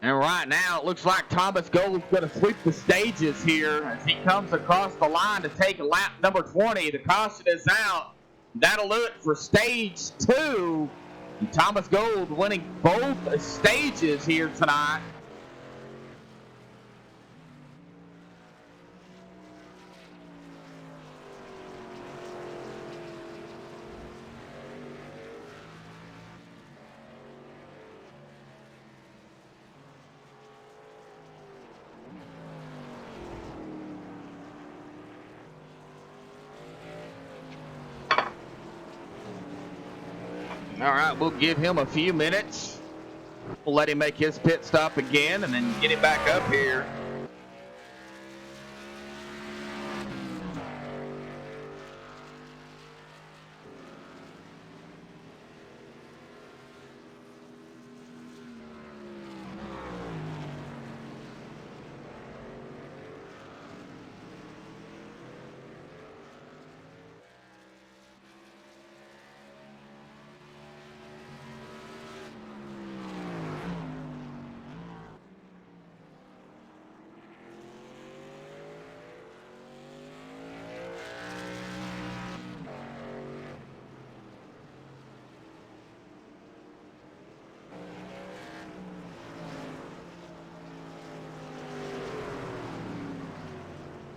And right now, it looks like Thomas Gold's going to sweep the stages here as he comes across the line to take lap number 20. The caution is out. That'll do it for stage 2. And Thomas Gold winning both stages here tonight. All right, we'll give him a few minutes. We'll let him make his pit stop again and then get him back up here.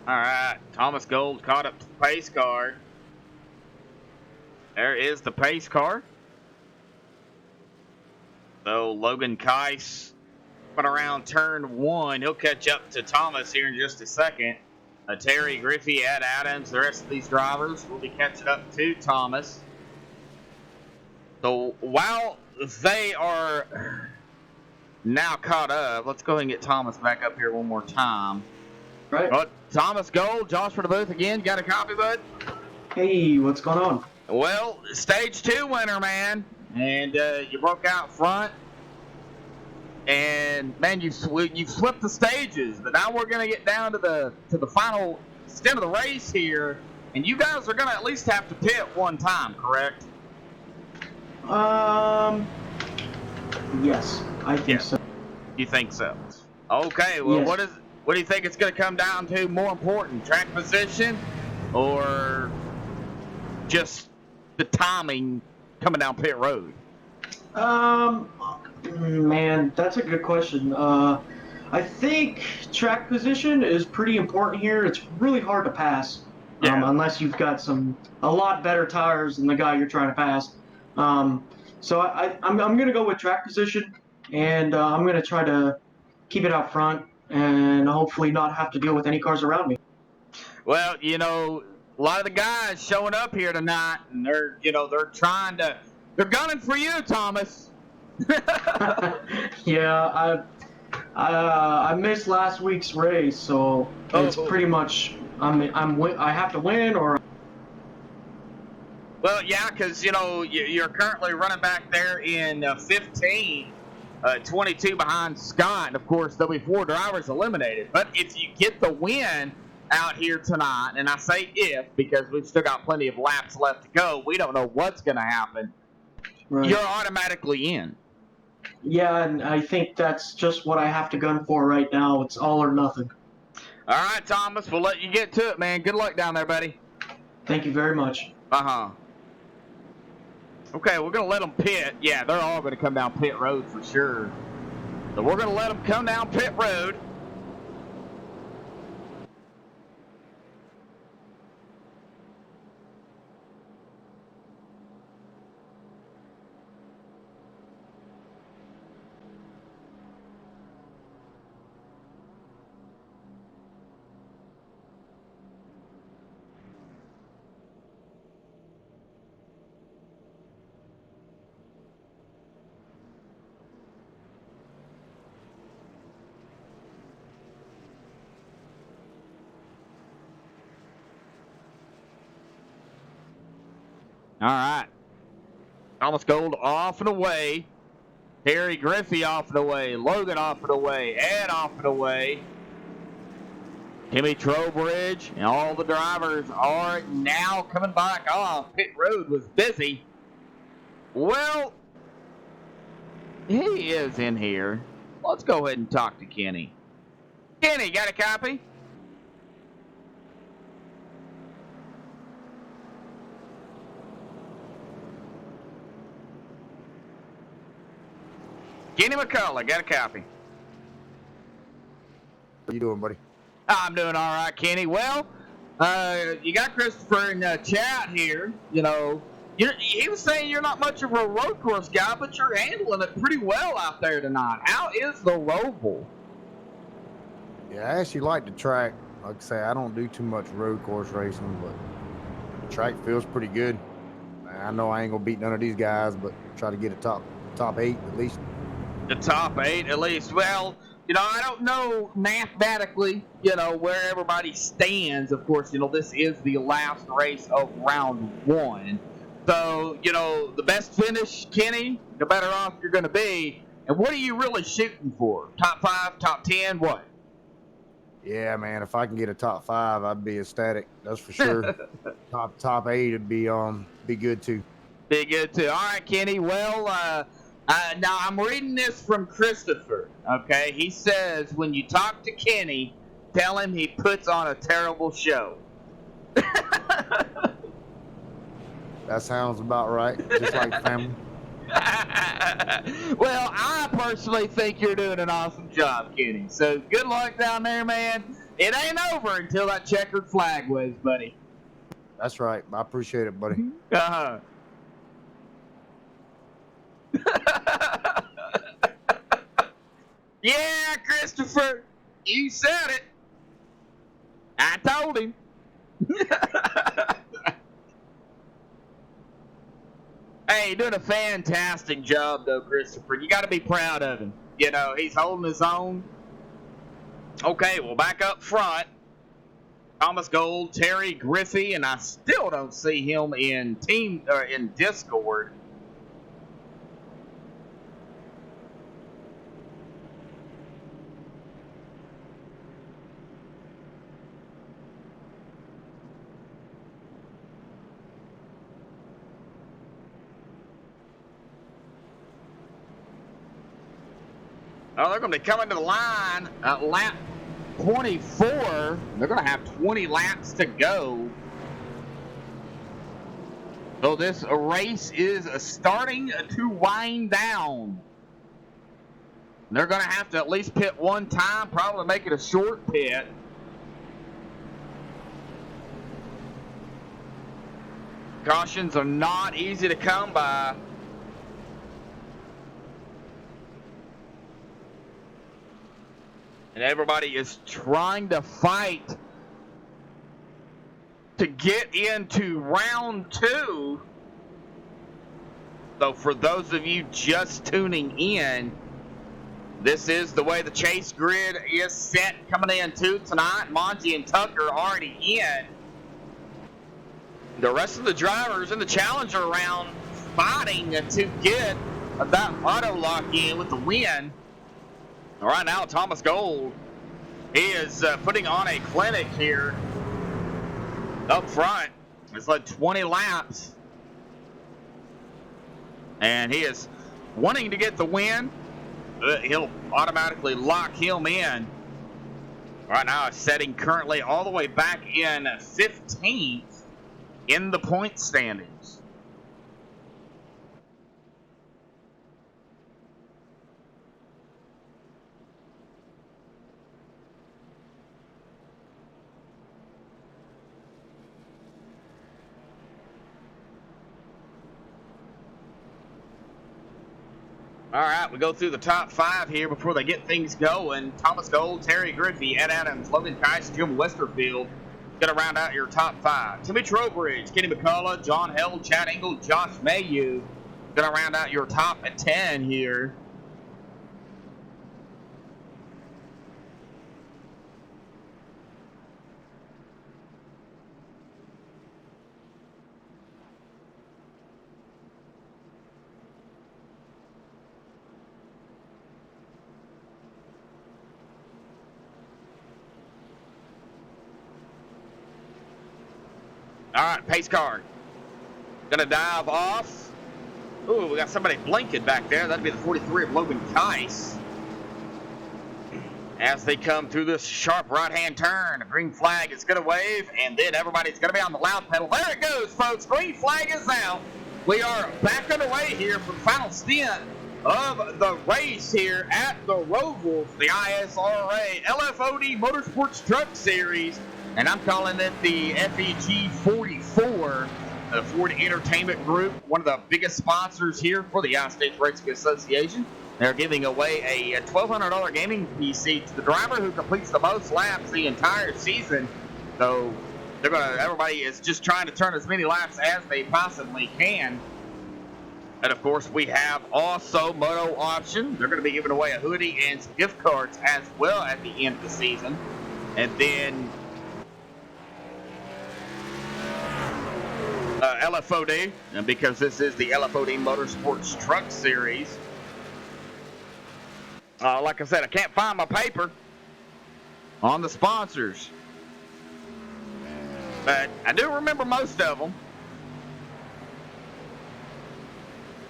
All right, Thomas Gold caught up to the pace car. There is the pace car. So Logan Keiss coming around turn 1. He'll catch up to Thomas here in just a second. Terry Griffey, Ed Adams, the rest of these drivers will be catching up to Thomas. So while they are now caught up, let's go ahead and get Thomas back up here one more time. Right. But Thomas Gold, Josh for the booth again. Got a copy, bud? Hey, what's going on? Well, stage 2 winner, man. And you broke out front. And man, you've flipped the stages, but now we're gonna get down to the final stint of the race here, and you guys are gonna at least have to pit one time, correct? Yes, I think so. You think so? Okay. Well, Yes. what do you think it's gonna come down to? More important, track position, or just the timing coming down pit road? Man, that's a good question. I think track position is pretty important here. It's really hard to pass, Yeah. unless you've got a lot better tires than the guy you're trying to pass. So I'm gonna go with track position, and I'm gonna try to keep it out front and hopefully not have to deal with any cars around me. Well, you know, a lot of the guys showing up here tonight, and they're gunning for you, Thomas. Yeah, I missed last week's race, so it's pretty much I have to win or. Well, yeah, because, you know, you're currently running back there in 15, 22 behind Scott. And, of course, there'll be 4 drivers eliminated. But if you get the win out here tonight, and I say if because we've still got plenty of laps left to go, we don't know what's going to happen, Right. you're automatically in. Yeah, and I think that's just what I have to gun for right now. It's all or nothing. All right, Thomas, we'll let you get to it, man. Good luck down there, buddy. Thank you very much. Uh-huh. Okay, we're going to let them pit. Yeah, they're all going to come down pit road for sure. So we're going to let them come down pit road. All right. Thomas Gold off and away. Terry Griffey off and away. Logan off and away. Ed off and away. Timmy Trowbridge and all the drivers are now coming back off. Pit road was busy. Well, he is in here. Let's go ahead and talk to Kenny. Kenny, got a copy? Kenny McCullough, got a copy. How you doing, buddy? I'm doing all right, Kenny. Well, you got Christopher in chat here. You know, he was saying you're not much of a road course guy, but you're handling it pretty well out there tonight. How is the Roval? Yeah, I actually like the track. Like I say, I don't do too much road course racing, but the track feels pretty good. I know I ain't gonna beat none of these guys, but try to get a top 8 at least. The top 8 at least. Well, you know, I don't know mathematically, you know, where everybody stands. Of course, you know, this is the last race of round 1. So, you know, the best finish, Kenny, the better off you're going to be. And what are you really shooting for? Top 5, top 10, what? Yeah, man, if I can get a top 5, I'd be ecstatic. That's for sure. top 8 would be good too. Be good too. All right, Kenny. Well, now I'm reading this from Christopher. Okay, he says when you talk to Kenny, tell him he puts on a terrible show. That sounds about right. Just like family. Well, I personally think you're doing an awesome job, Kenny. So good luck down there, man. It ain't over until that checkered flag waves, buddy. That's right. I appreciate it, buddy. Uh-huh. Yeah, Christopher, you said it. I told him. Hey, you're doing a fantastic job, though, Christopher. You got to be proud of him. You know, he's holding his own. Okay, well, back up front. Thomas Gold, Terry Griffey, and I still don't see him in Discord. Oh, they're going to be coming to the line at lap 24. They're going to have 20 laps to go. So this race is starting to wind down. They're going to have to at least pit one time, probably make it a short pit. Cautions are not easy to come by. And everybody is trying to fight to get into round 2. So for those of you just tuning in, this is the way the chase grid is set coming into tonight. Monty and Tucker already in. The rest of the drivers in the Challenger round fighting to get that auto lock in with the win. Right now, Thomas Gold, he is putting on a clinic here up front. He's led 20 laps. And he is wanting to get the win. He'll automatically lock him in. Right now, it's setting currently all the way back in 15th in the point standings. All right, we go through the top 5 here before they get things going. Thomas Gold, Terry Griffey, Ed Adams, Logan Keiss, Jim Westerfield. Going to round out your top 5. Timmy Trowbridge, Kenny McCullough, John Held, Chad Engel, Josh Mayu. Going to round out your top 10 here. All right, pace car. Gonna dive off. Ooh, we got somebody blinking back there. That'd be the 43 of Logan Keiss. As they come through this sharp right-hand turn, a green flag is gonna wave, and then everybody's gonna be on the loud pedal. There it goes, folks. Green flag is out. We are back underway here for the final stint of the race here at the Roval, the ISRA LFOD Motorsports Truck Series. And I'm calling it the FEG 44, the Ford Entertainment Group, one of the biggest sponsors here for the United States Racing Association. They're giving away a $1,200 gaming PC to the driver who completes the most laps the entire season. So everybody is just trying to turn as many laps as they possibly can. And of course, we have also Moto Option. They're going to be giving away a hoodie and some gift cards as well at the end of the season. And then LFOD, and because this is the LFOD Motorsports Truck Series. Like I said, I can't find my paper on the sponsors, but I do remember most of them.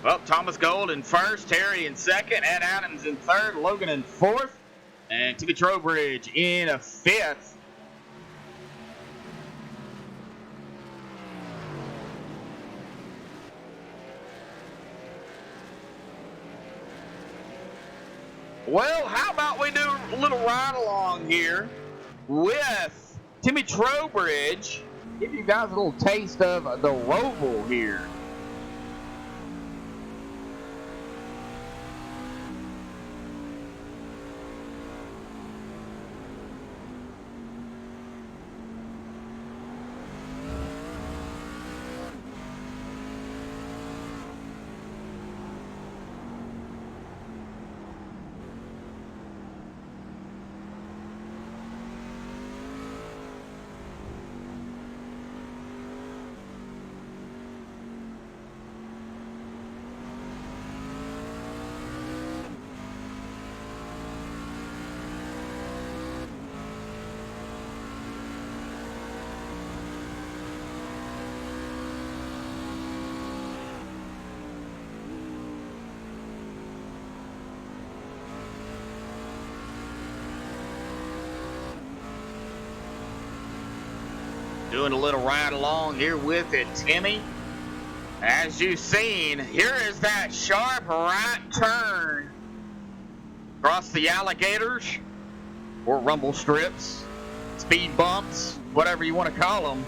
Well, Thomas Gold in first, Terry in second, Ed Adams in third, Logan in fourth, and Timmy Trowbridge in a fifth. Well, how about we do a little ride along here with Timmy Trowbridge. Give you guys a little taste of the Roval here. Doing a little ride along here with it, Timmy. As you've seen, here is that sharp right turn across the alligators, or rumble strips, speed bumps, whatever you want to call them.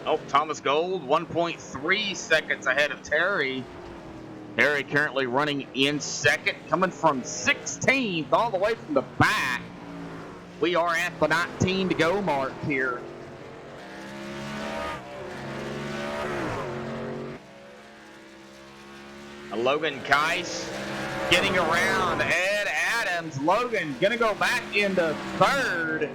Oh, Thomas Gold, 1.3 seconds ahead of Terry. Terry currently running in second, coming from 16th all the way from the back. We are at the 19 to go mark here. Logan Keiss getting around Ed Adams. Logan gonna go back into third.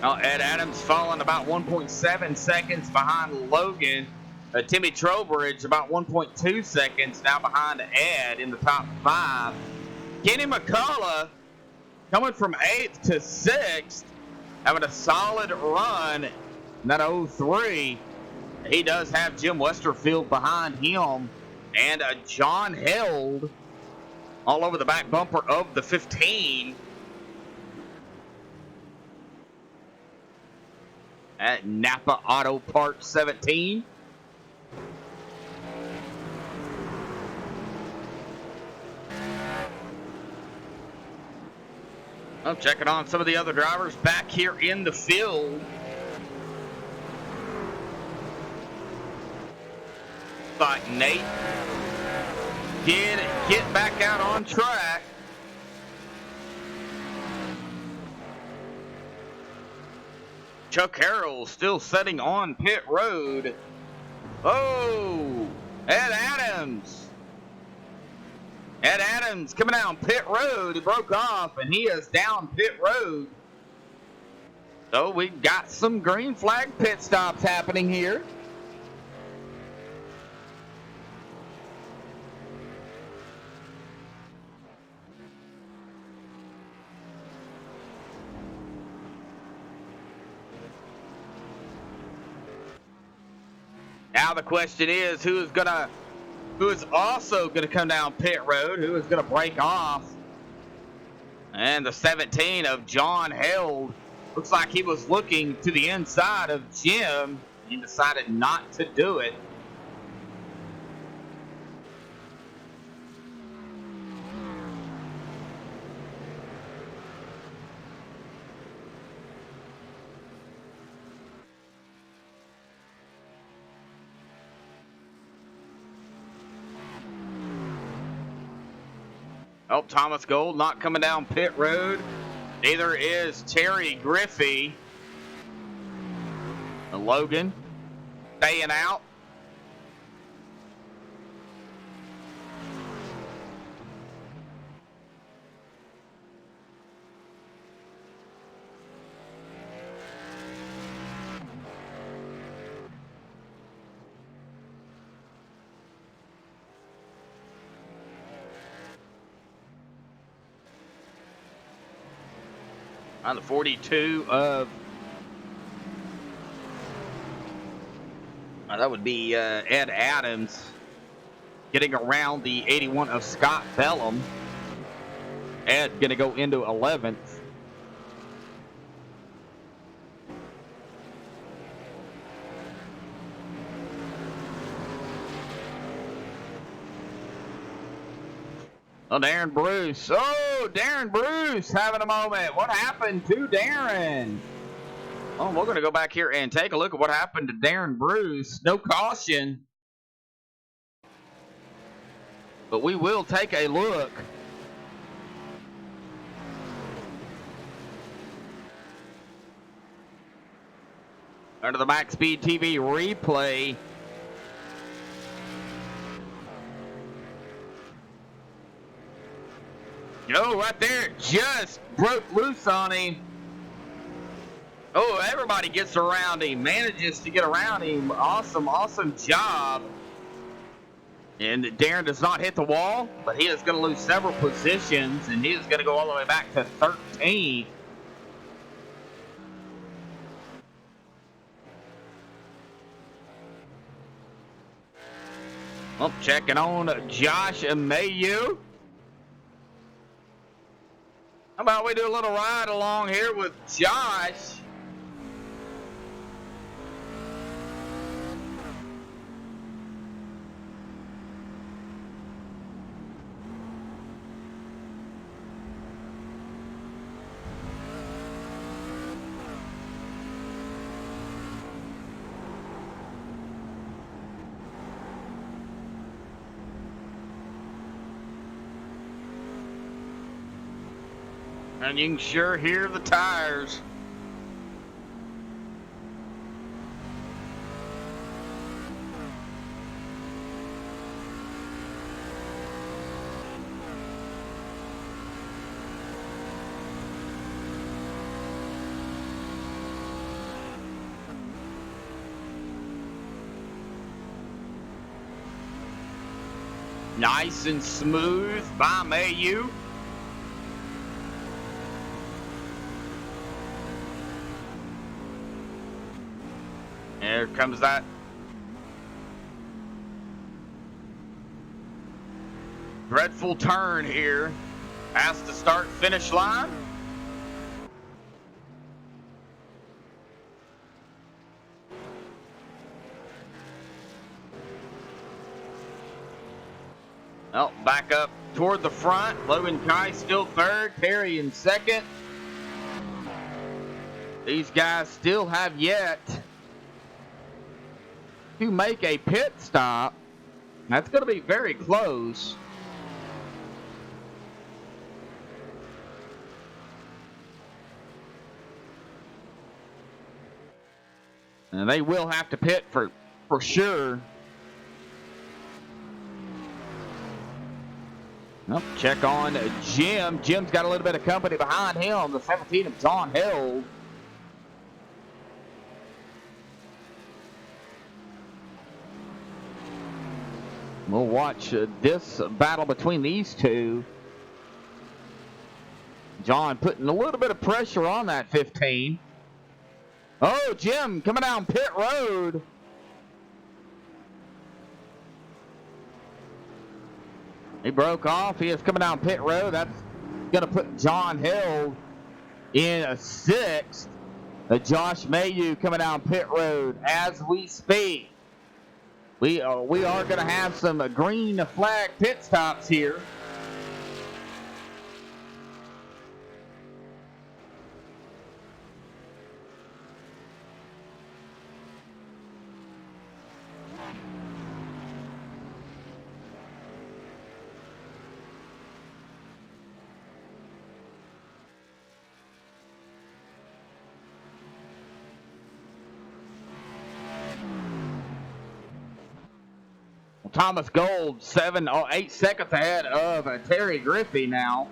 Now Ed Adams falling about 1.7 seconds behind Logan. Timmy Trowbridge about 1.2 seconds now behind Ed in the top 5. Kenny McCullough coming from 8th to 6th, having a solid run in that 03. He does have Jim Westerfield behind him, and John Held all over the back bumper of the 15. At Napa Auto Parts 17. I'm checking on some of the other drivers back here in the field. Like Nate get back out on track. Chuck Harrell still sitting on pit road. Oh, Ed Adams. Ed Adams coming down pit road. He broke off and he is down pit road. So we've got some green flag pit stops happening here. Now the question is, who is also gonna come down pit road? Who is gonna break off? And the 17 of John Held looks like he was looking to the inside of Jim. He decided not to do it. Oh, Thomas Gold not coming down pit road. Neither is Terry Griffey. And Logan staying out. On the 42 of, that would be Ed Adams, getting around the 81 of Scott Bellum. Ed going to go into 11th. Oh, Darren Bruce. Oh, Darren Bruce having a moment. What happened to Darren? Well, we're going to go back here and take a look at what happened to Darren Bruce. No caution. But we will take a look. Under the MaxSpeedTV replay. Oh, right there, just broke loose on him. Oh, everybody gets around him, manages to get around him. Awesome, awesome job. And Darren does not hit the wall, but he is going to lose several positions, and he is going to go all the way back to 13th. Well, checking on Josh Mayu. How about we do a little ride along here with Josh? And you can sure hear the tires. Nice and smooth by Mayu. There comes that dreadful turn here past the start-finish line. Well, back up toward the front. Logan Kai still third, Perry in second. These guys still have yet to make a pit stop. That's going to be very close. And they will have to pit for sure. Well, check on Jim. Jim's got a little bit of company behind him. The 17 of John Hill. We'll watch this battle between these two. John putting a little bit of pressure on that 15. Oh, Jim coming down pit road. He broke off. He is coming down pit road. That's going to put John Hill in a sixth. Josh Mayu coming down pit road as we speak. We are going to have some green flag pit stops here. Thomas Gold, 8 seconds ahead of Terry Griffey now.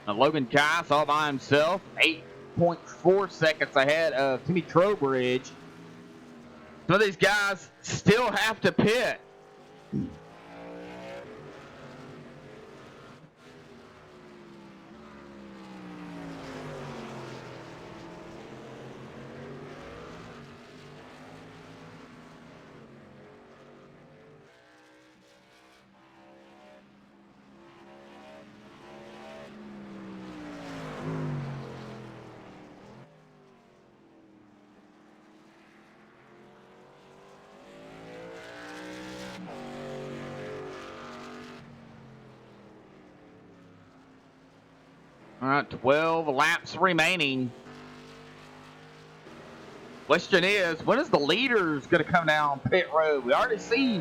Logan Kice all by himself, 8.4 seconds ahead of Timmy Trowbridge. Some of these guys still have to pit. All right, 12 laps remaining. Question is, when is the leaders going to come down pit road? We already see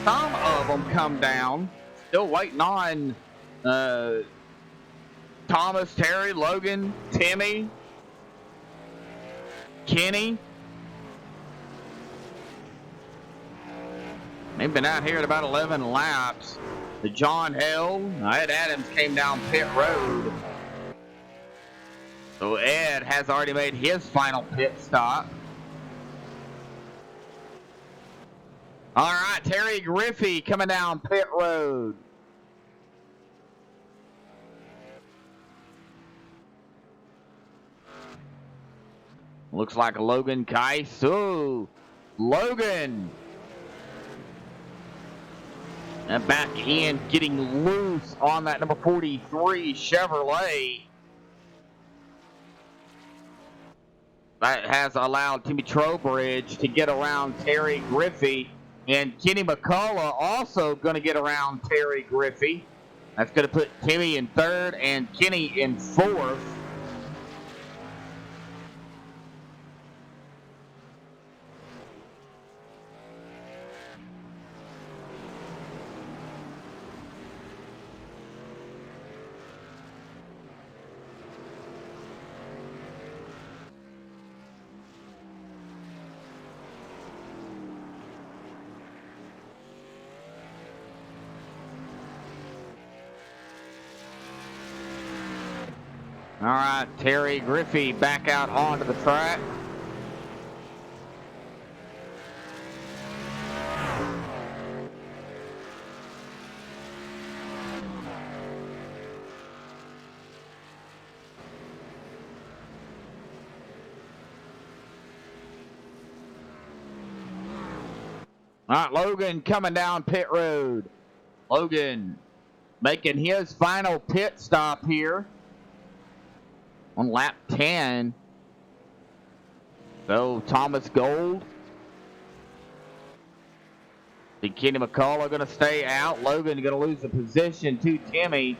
some of them come down. Still waiting on Thomas, Terry, Logan, Timmy, Kenny. They've been out here at about 11 laps. The John Hill, Ed Adams came down pit road. So Ed has already made his final pit stop. All right, Terry Griffey coming down pit road. Looks like Logan Keiss. Ooh, Logan. And back in, getting loose on that number 43 Chevrolet. That has allowed Timmy Trowbridge to get around Terry Griffey. And Kenny McCullough also going to get around Terry Griffey. That's going to put Timmy in third and Kenny in fourth. All right, Terry Griffey back out onto the track. All right, Logan coming down pit road. Logan making his final pit stop here on lap 10. So Thomas Gold and Kenny McCullough going to stay out. Logan going to lose the position to Timmy.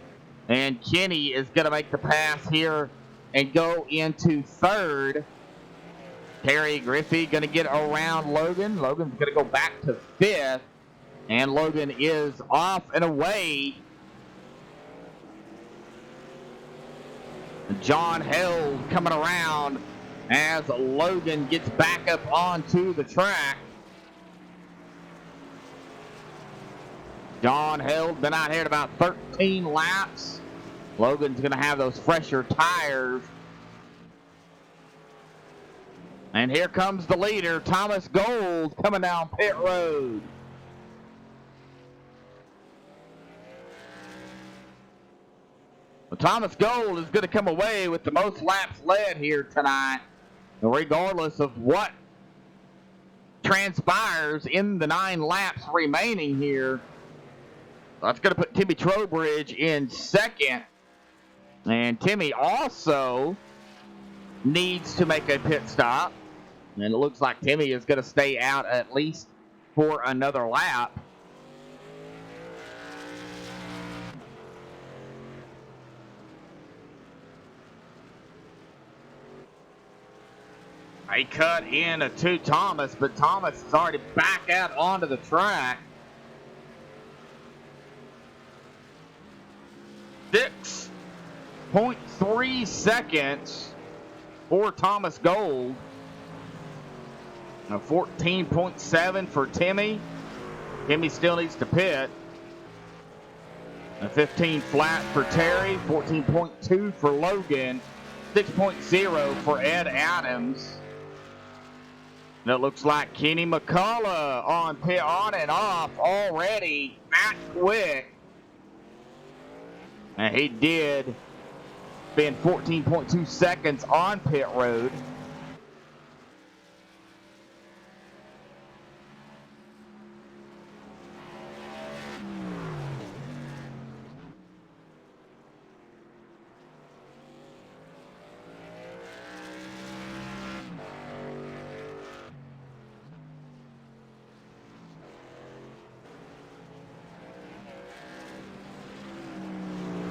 And Kenny is going to make the pass here and go into third. Terry Griffey going to get around Logan. Logan's going to go back to fifth. And Logan is off and away. John Held coming around as Logan gets back up onto the track. John Held been out here at about 13 laps. Logan's going to have those fresher tires. And here comes the leader, Thomas Gold, coming down pit road. Well, Thomas Gold is going to come away with the most laps led here tonight, regardless of what transpires in the 9 laps remaining here. That's going to put Timmy Trowbridge in second. And Timmy also needs to make a pit stop. And it looks like Timmy is going to stay out at least for another lap. He cut in to Thomas, but Thomas is already back out onto the track. 6.3 seconds for Thomas Gold. 14.7 for Timmy. Timmy still needs to pit. 15 flat for Terry. 14.2 for Logan. 6.0 for Ed Adams. And it looks like Kenny McCullough on pit on and off already that quick. And he did spend 14.2 seconds on pit road.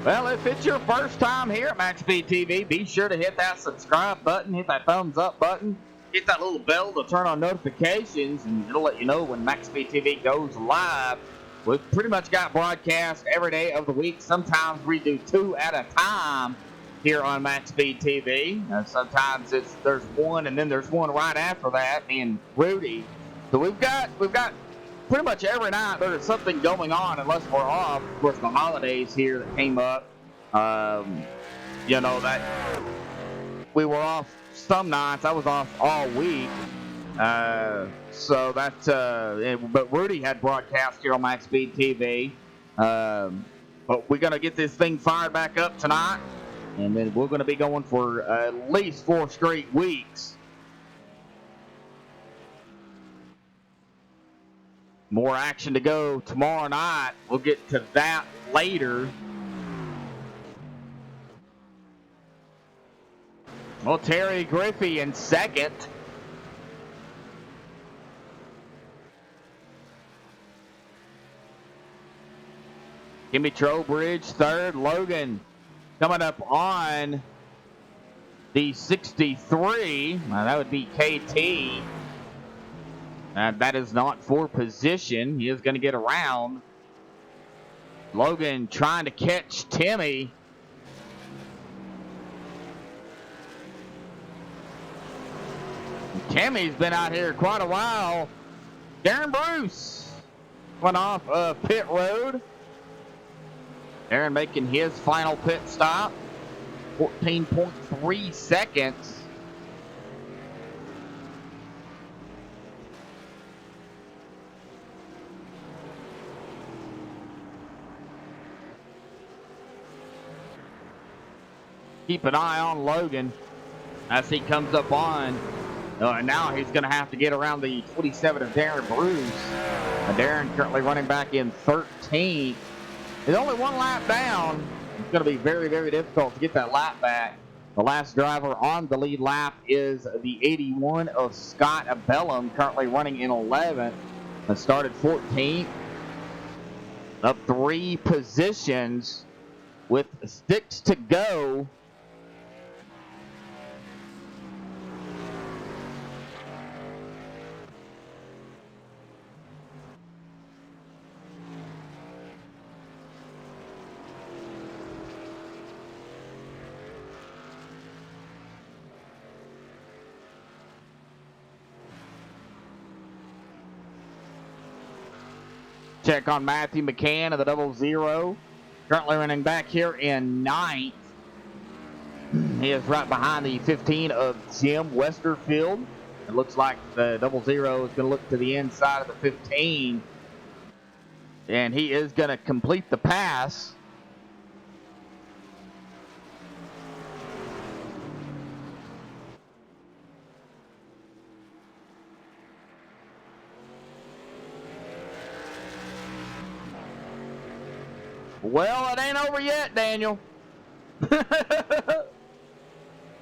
Well, if it's your first time here at MaxSpeedTV, be sure to hit that subscribe button, hit that thumbs up button, hit that little bell to turn on notifications, and it'll let you know when MaxSpeedTV goes live. We've pretty much got broadcast every day of the week. Sometimes we do 2 at a time here on MaxSpeedTV. Sometimes there's one, and then there's one right after that, and Rudy. So we've got pretty much every night there's something going on, unless we're off. Of course, the holidays here that came up. You know that we were off some nights. I was off all week. So that's but Rudy had broadcast here on MaxSpeedTV. But we're gonna get this thing fired back up tonight, and then we're gonna be going for at least 4 straight weeks. More action to go tomorrow night. We'll get to that later. Well, Terry Griffey in second. Kimmy Trowbridge third. Logan coming up on the 63. That would be KT. That is not for position. He is going to get around. Logan trying to catch Timmy. Timmy's been out here quite a while. Darren Bruce went off pit road. Darren making his final pit stop. 14.3 seconds. Keep an eye on Logan as he comes up on. And now he's going to have to get around the 27 of Darren Bruce. Darren currently running back in 13th. He's only 1 lap down. It's going to be very, very difficult to get that lap back. The last driver on the lead lap is the 81 of Scott Bellum, currently running in 11th. Started 14th. Up 3 positions with 6 to go. Check on Matthew McCann of the 00. Currently running back here in 9th. He is right behind the 15 of Jim Westerfield. It looks like the 00 is going to look to the inside of the 15. And he is going to complete the pass. Well, it ain't over yet, Daniel.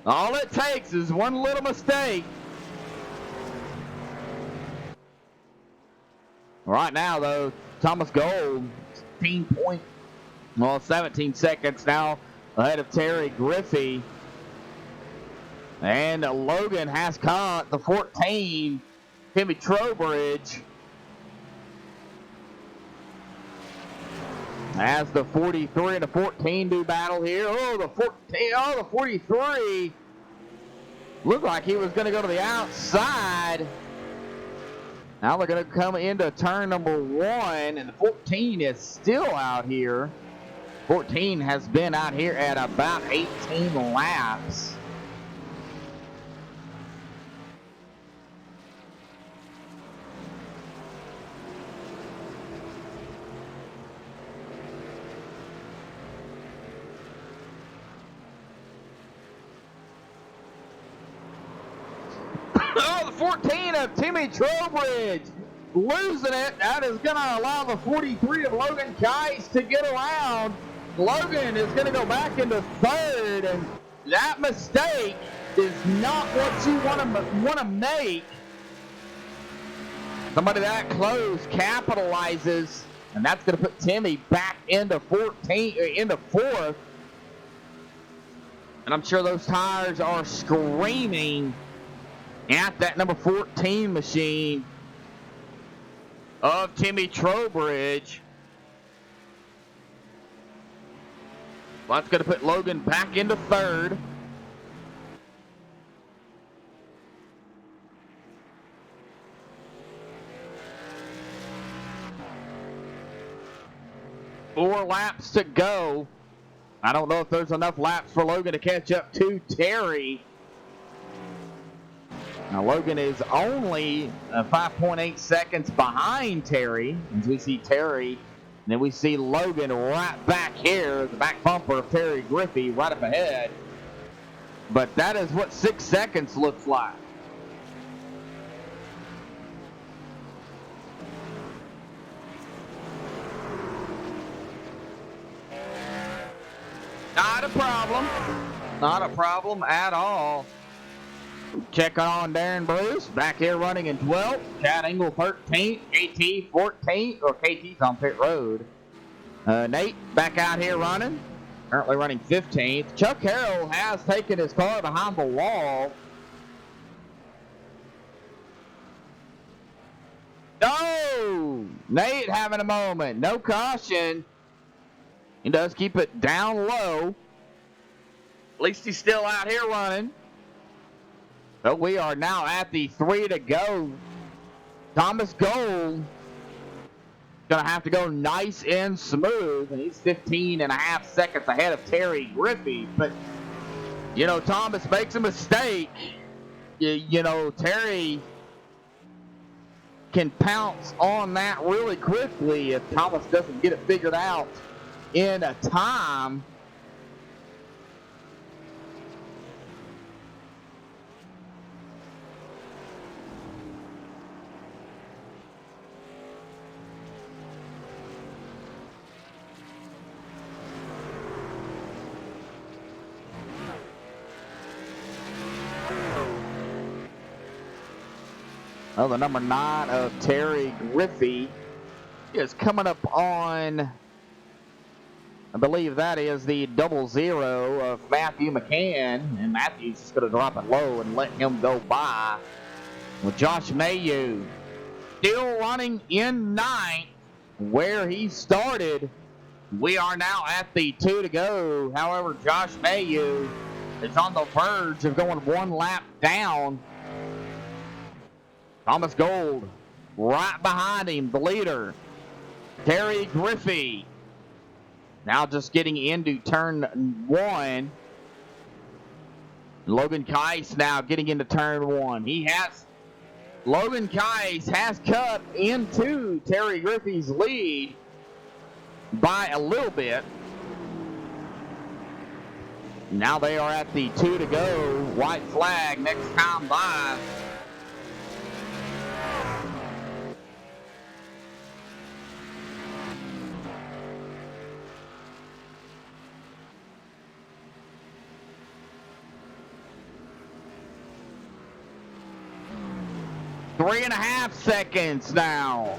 All it takes is one little mistake. Right now, though, Thomas Gold, 17 seconds now ahead of Terry Griffey. And Logan has caught the 14, Timmy Trowbridge. As the 43 and the 14 do battle here. Oh, the 43 looked like he was going to go to the outside. Now they're going to come into turn number 1, and the 14 is still out here. 14 has been out here at about 18 laps. Oh, the 14 of Timmy Trowbridge losing it. That is going to allow the 43 of Logan Kice to get around. Logan is going to go back into 3rd, and that mistake is not what you want to make. Somebody that close capitalizes, and that's going to put Timmy back into 4th. And I'm sure those tires are screaming at that number 14 machine of Timmy Trowbridge. Well, that's going to put Logan back into third. Four laps to go. I don't know if there's enough laps for Logan to catch up to Terry. Now, Logan is only 5.8 seconds behind Terry, as we see Terry. And then we see Logan right back here, the back bumper of Terry Griffey right up ahead. But that is what 6 seconds looks like. Not a problem. Not a problem at all. Check on Darren Bruce, back here running in 12th. Chad Engel 13th. KT 14th, or KT's on pit road. Nate back out here running, currently running 15th. Chuck Harrell has taken his car behind the wall. No! Nate having a moment. No caution. He does keep it down low. At least he's still out here running. But we are now at the 3 to go. Thomas Gold going to have to go nice and smooth. And he's 15.5 seconds ahead of Terry Griffey. But, you know, Thomas makes a mistake. You know, Terry can pounce on that really quickly if Thomas doesn't get it figured out in a time. Well, the number 9 of Terry Griffey is coming up on, I believe that is the 00 of Matthew McCann. And Matthew's just going to drop it low and let him go by. With Josh Mayu still running in 9th where he started. We are now at the 2 to go. However, Josh Mayu is on the verge of going one lap down. Thomas Gold right behind him, the leader. Terry Griffey now just getting into turn 1. Logan Keiss now getting into turn 1. Logan Keiss has cut into Terry Griffey's lead by a little bit. Now they are at the 2 to go. White flag next time by. Three and a half seconds now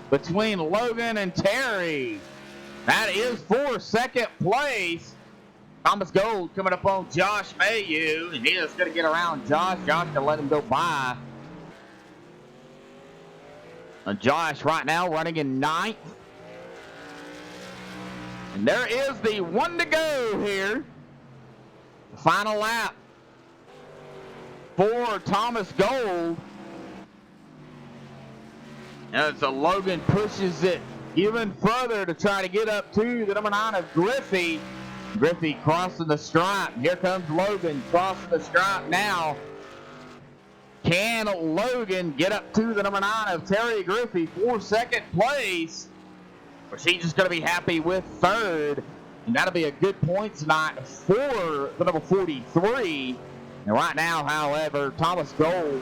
between Logan and Terry. That is for second place. Thomas Gold coming up on Josh Mayu, and he is going to get around Josh. Josh going to let him go by. Josh right now running in 9th. And there is the 1 to go here. The final lap for Thomas Gold. As Logan pushes it even further to try to get up to the number 9 of Griffey. Griffey crossing the stripe. Here comes Logan crossing the stripe now. Can Logan get up to the number 9 of Terry Griffey for second place? Or is he just going to be happy with third? And that'll be a good point tonight for the number 43. And right now, however, Thomas Gold,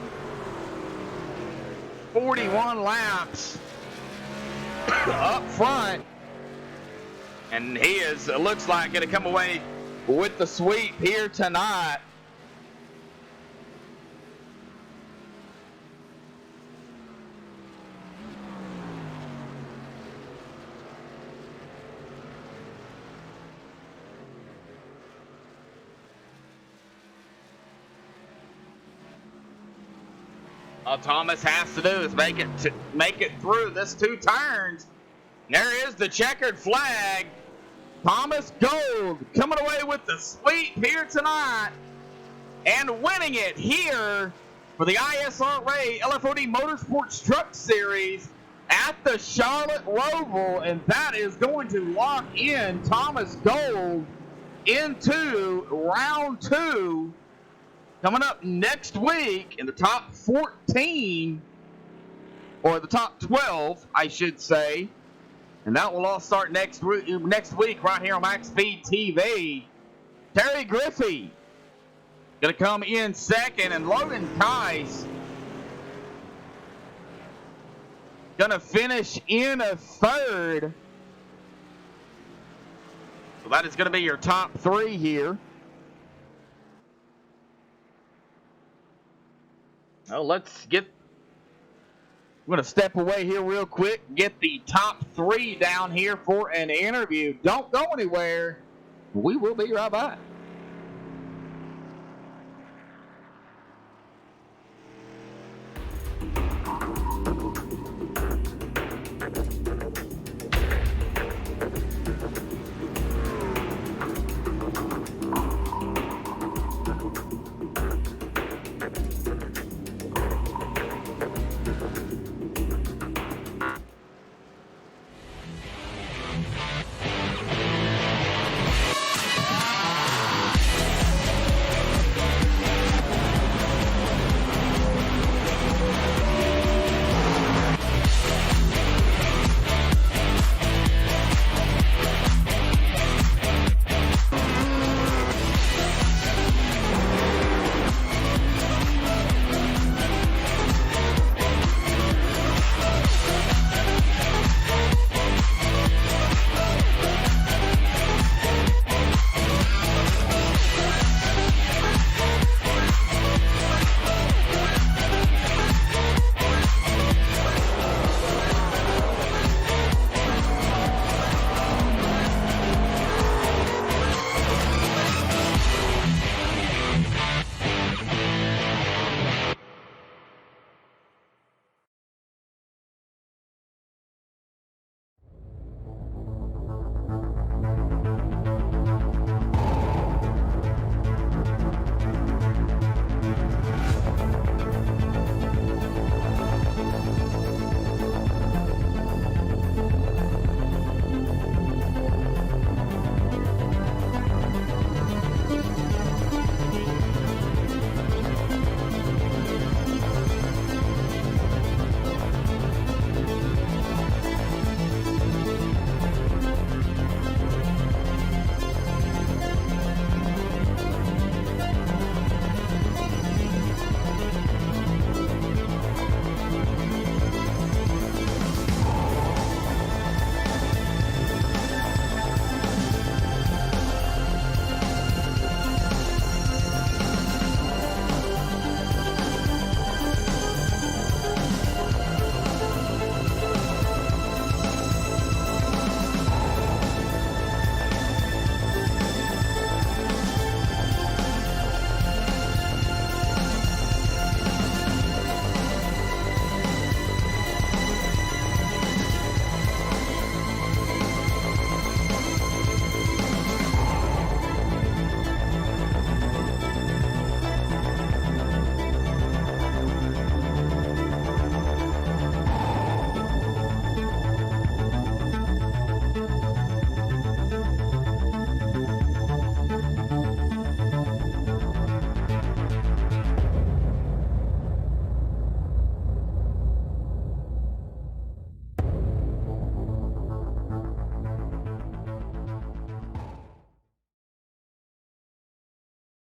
41 laps up front. And he is, looks like, going to come away with the sweep here tonight. All Thomas has to do is make it through this 2 turns. There is the checkered flag. Thomas Gold coming away with the sweep here tonight and winning it here for the ISRA LFOD Motorsports Truck Series at the Charlotte Roval, and that is going to lock in Thomas Gold into round 2 coming up next week in the top 14, or the top 12, I should say. And that will all start next week right here on MaxSpeedTV. Terry Griffey going to come in second, and Logan Tice going to finish in a third. So that is going to be your top 3 here. Well, I'm going to step away here real quick, get the top 3 down here for an interview. Don't go anywhere. We will be right back.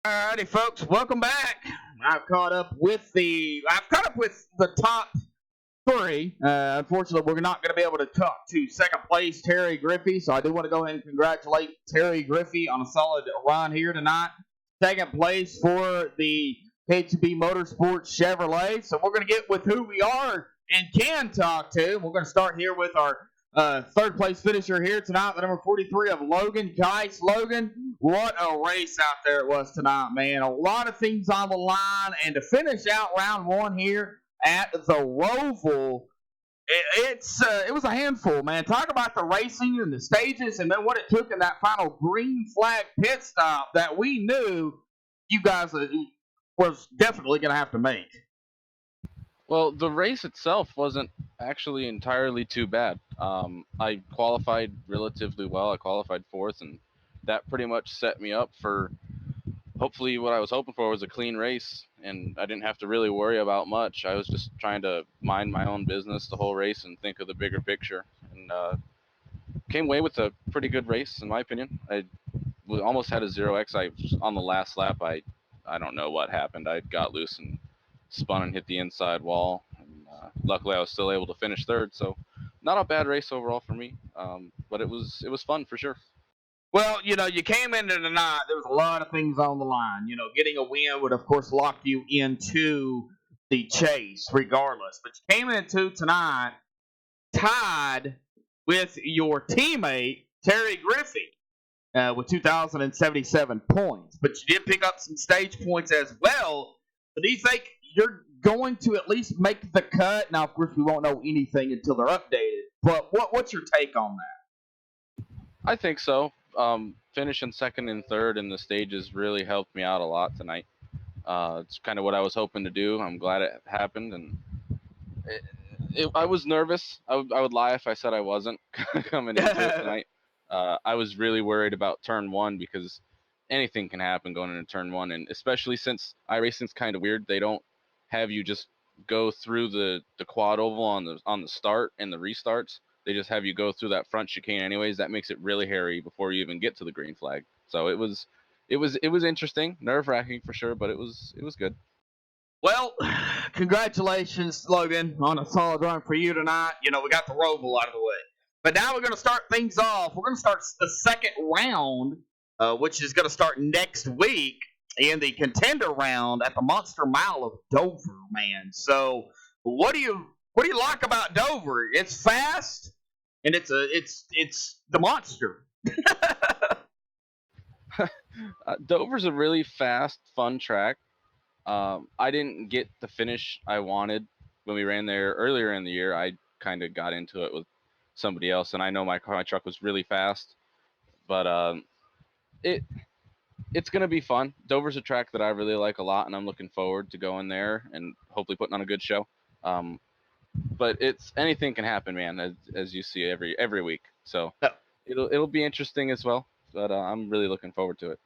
Alrighty, folks, welcome back. I've caught up with the top 3. Unfortunately, we're not going to be able to talk to second place Terry Griffey, so I do want to go ahead and congratulate Terry Griffey on a solid run here tonight. Second place for the K2B Motorsports Chevrolet. So we're going to get with who we are and can talk to. We're going to start here with our third place finisher here tonight, the number 43 of Logan Geis. Logan, what a race out there it was tonight, man. A lot of things on the line, and to finish out round 1 here at the Roval. It was a handful, man. Talk about the racing and the stages, and then what it took in that final green flag pit stop that we knew you guys was definitely going to have to make. Well, the race itself wasn't actually entirely too bad. I qualified relatively well. I qualified fourth, and that pretty much set me up for hopefully what I was hoping for was a clean race, and I didn't have to really worry about much. I was just trying to mind my own business the whole race and think of the bigger picture, and came away with a pretty good race, in my opinion. I almost had a 0x. On the last lap, I don't know what happened. I got loose and spun and hit the inside wall. And, luckily, I was still able to finish third. So, not a bad race overall for me. But it was fun for sure. Well, you came into the night. There was a lot of things on the line. Getting a win would, of course, lock you into the chase regardless. But you came into tonight tied with your teammate, Terry Griffey, with 2,077 points. But you did pick up some stage points as well. So do you think you're going to at least make the cut? Now, of course, we won't know anything until they're updated. But what's your take on that? I think so. Finishing second and third in the stages really helped me out a lot tonight. It's kind of what I was hoping to do. I'm glad it happened, and I was nervous. I would lie if I said I wasn't coming into it tonight. I was really worried about turn one because anything can happen going into turn one, and especially since iRacing's kind of weird. They don't have you just go through the quad oval on the start and the restarts. They just have you go through that front chicane anyways. That makes it really hairy before you even get to the green flag. So it was interesting, nerve-wracking for sure, but it was good. Well, congratulations, Logan, on a solid run for you tonight. We got the Roval out of the way. But now we're going to start things off. We're going to start the second round, which is going to start next week in the contender round at the Monster Mile of Dover, man. So what do you like about Dover? It's fast, and it's the monster. Dover's a really fast, fun track. I didn't get the finish I wanted when we ran there earlier in the year. I kind of got into it with somebody else, and I know my truck was really fast, but it's gonna be fun. Dover's a track that I really like a lot, and I'm looking forward to going there and hopefully putting on a good show. But anything can happen, man, as you see every week. So it'll be interesting as well. But I'm really looking forward to it.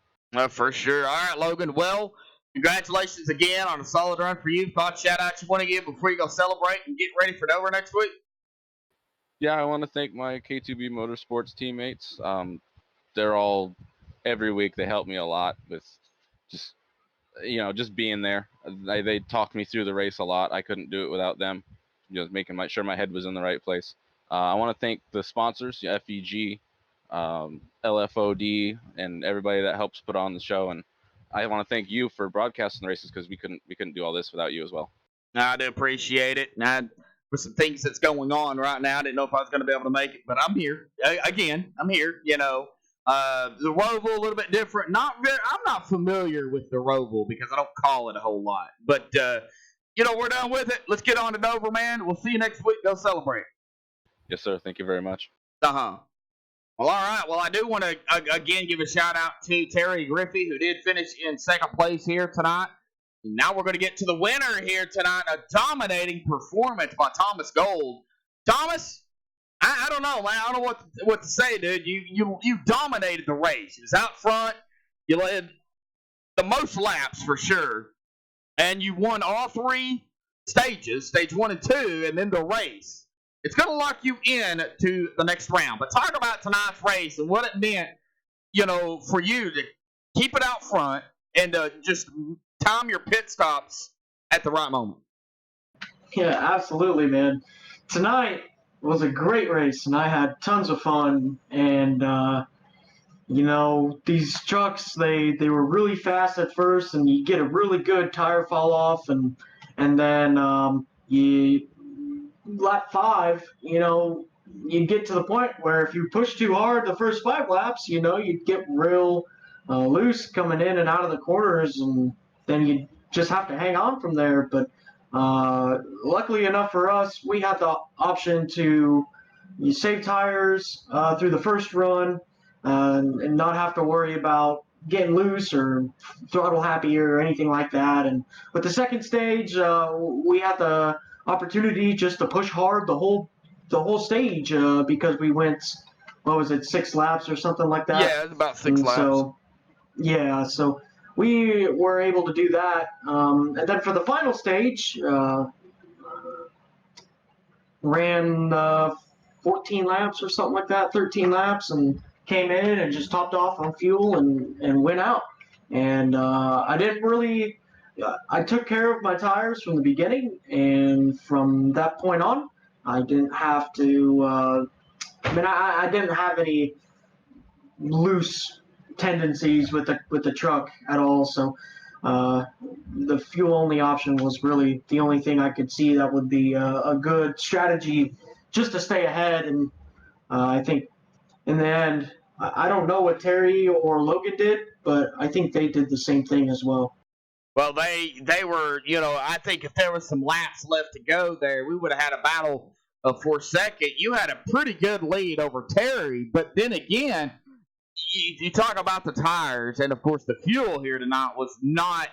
For sure. All right, Logan. Well, congratulations again on a solid run for you. Thought shout out you want to give before you go celebrate and get ready for Dover next week? Yeah, I want to thank my K2B Motorsports teammates. They're all every week. They help me a lot with just being there. They talked me through the race a lot. I couldn't do it without them. Just making sure my head was in the right place. I want to thank the sponsors, FEG, LFOD, and everybody that helps put on the show. And I want to thank you for broadcasting the races because we couldn't do all this without you as well. I do appreciate it. With some things that's going on right now, I didn't know if I was going to be able to make it, but I'm here again. I'm here. The Roval a little bit different. I'm not familiar with the Roval because I don't call it a whole lot. But we're done with it. Let's get on to Dover, man. We'll see you next week. Go celebrate. Yes, sir. Thank you very much. Well, all right. Well, I do want to, again, give a shout-out to Terry Griffey, who did finish in second place here tonight. Now we're going to get to the winner here tonight, a dominating performance by Thomas Gold. Thomas, I don't know, man. I don't know what to say, dude. You dominated the race. It was out front. You led the most laps for sure. And you won all three stages, stage 1 and 2, and then the race. It's going to lock you in to the next round. But talk about tonight's race and what it meant, for you to keep it out front and just time your pit stops at the right moment. Yeah, absolutely, man. Tonight was a great race, and I had tons of fun. And, these trucks, they were really fast at first, and you get a really good tire fall off, and then lap 5, you get to the point where if you push too hard the first 5 laps, you'd get real loose coming in and out of the corners, and then you just have to hang on from there. But Luckily enough for us, we had the option to save tires through the first run and not have to worry about getting loose or throttle happy or anything like that. And with the second stage, we had the opportunity just to push hard the whole stage because we went, what was it, 6 laps or something like that. Yeah, it's about 6 laps. So yeah, so we were able to do that. And then for the final stage, ran 14 laps or something like that, 13 laps, and came in and just topped off on fuel and went out. And I didn't really, I took care of my tires from the beginning, and from that point on, I didn't have to, I didn't have any loose tendencies with the truck at all. So the fuel only option was really the only thing I could see that would be a good strategy just to stay ahead. And I think in the end, I don't know what Terry or Logan did, but I think they did the same thing as well. Well, they were, I think if there was some laps left to go there, we would have had a battle for second. You had a pretty good lead over Terry, but then again, you talk about the tires, and of course the fuel here tonight was not,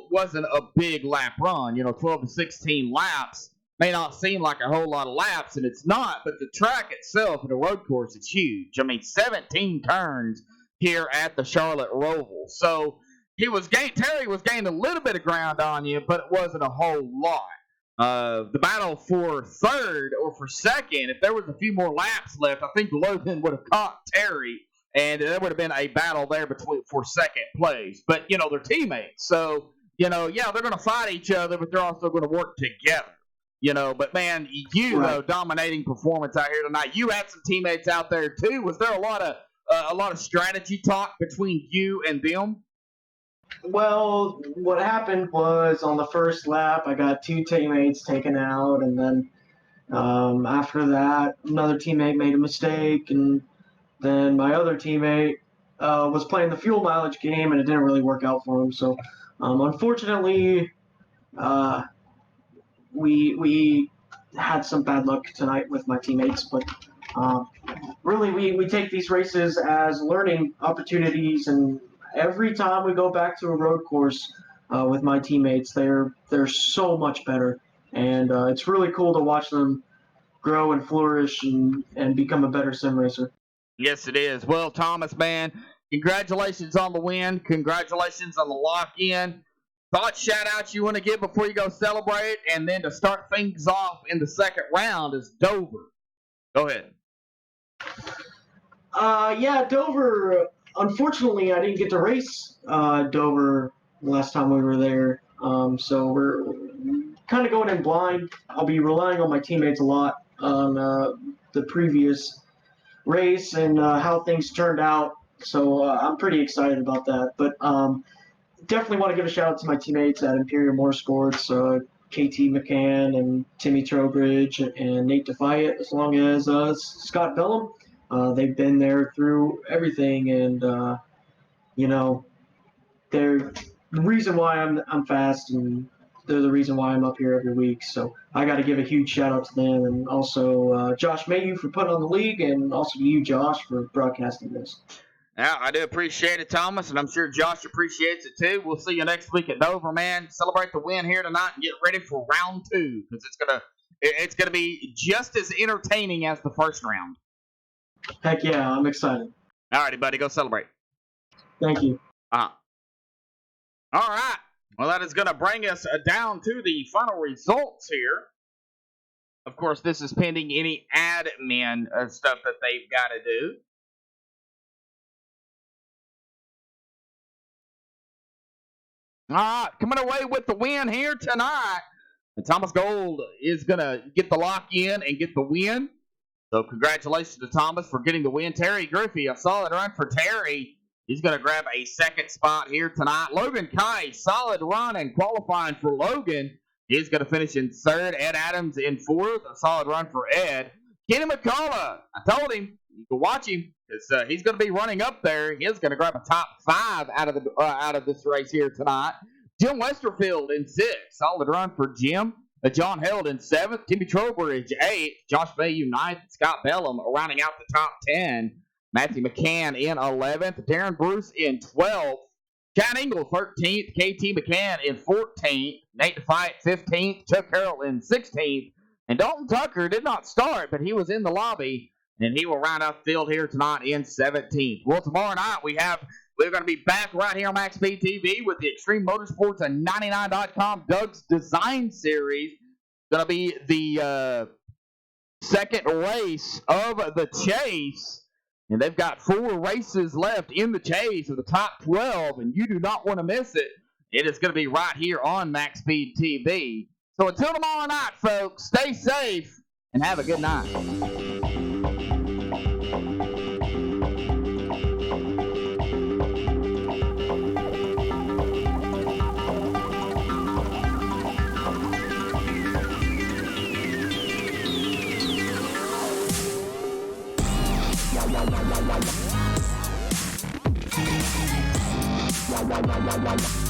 wasn't a big lap run. 12 to 16 laps may not seem like a whole lot of laps, and it's not, but the track itself and the road course is huge. 17 turns here at the Charlotte Roval. So Terry was gaining a little bit of ground on you, but it wasn't a whole lot. The battle for third or for second, if there was a few more laps left, I think Logan would have caught Terry, and there would have been a battle there for second place. But, they're teammates. So, they're going to fight each other, but they're also going to work together. But, man, though, dominating performance out here tonight. You had some teammates out there, too. Was there a lot of strategy talk between you and them? Well, what happened was on the first lap, I got 2 teammates taken out, and then after that, another teammate made a mistake, and then my other teammate was playing the fuel mileage game, and it didn't really work out for him. So, unfortunately, we had some bad luck tonight with my teammates, but really we take these races as learning opportunities, and every time we go back to a road course with my teammates, they're so much better, and it's really cool to watch them grow and flourish and become a better sim racer. Yes, it is. Well, Thomas, man, congratulations on the win. Congratulations on the lock-in. Thought shout-outs you want to give before you go celebrate, and then to start things off in the second round is Dover. Go ahead. Yeah, Dover. Unfortunately, I didn't get to race Dover last time we were there, so we're kind of going in blind. I'll be relying on my teammates a lot on the previous race and how things turned out, so I'm pretty excited about that. But definitely want to give a shout out to my teammates at Imperial Motorsports, KT McCann and Timmy Trowbridge and Nate Defiant, as long as Scott Bellum. They've been there through everything, and they're the reason why I'm fast, and they're the reason why I'm up here every week. So I got to give a huge shout out to them, and also Josh Mayhew for putting on the league, and also to you, Josh, for broadcasting this. Yeah, I do appreciate it, Thomas, and I'm sure Josh appreciates it too. We'll see you next week at Dover, man. Celebrate the win here tonight and get ready for round 2, because it's gonna be just as entertaining as the first round. Heck yeah, I'm excited. All righty, buddy, go celebrate. Thank you. All right. Well, that is going to bring us down to the final results here. Of course, this is pending any admin stuff that they've got to do. All right, coming away with the win here tonight. And Thomas Gold is going to get the lock in and get the win. So congratulations to Thomas for getting the win. Terry Griffey, a solid run for Terry. He's going to grab a second spot here tonight. Logan Kai, solid run and qualifying for Logan. He's going to finish in third. Ed Adams in fourth. A solid run for Ed. Kenny McCullough, I told him, you can watch him, because he's going to be running up there. He's going to grab a top 5 out of this race here tonight. Jim Westerfield in 6th. Solid run for Jim. John Held in 7th. Timmy Trowbridge 8th. Josh Bayou 9th. Scott Bellum rounding out the top 10. Matthew McCann in 11th. Darren Bruce in 12th. Chad Engel 13th. KT McCann in 14th. Nate Defiant 15th. Chuck Carroll in 16th. And Dalton Tucker did not start, but he was in the lobby. And he will round out the field here tonight in 17th. Well, tomorrow night we're going to be back right here on MaxSpeedTV with the Extreme Motorsports and 99.com Doug's Design Series. Going to be the second race of the chase. And they've got 4 races left in the chase of the top 12, and you do not want to miss it. It is going to be right here on MaxSpeedTV. So until tomorrow night, folks, stay safe and have a good night. Wow.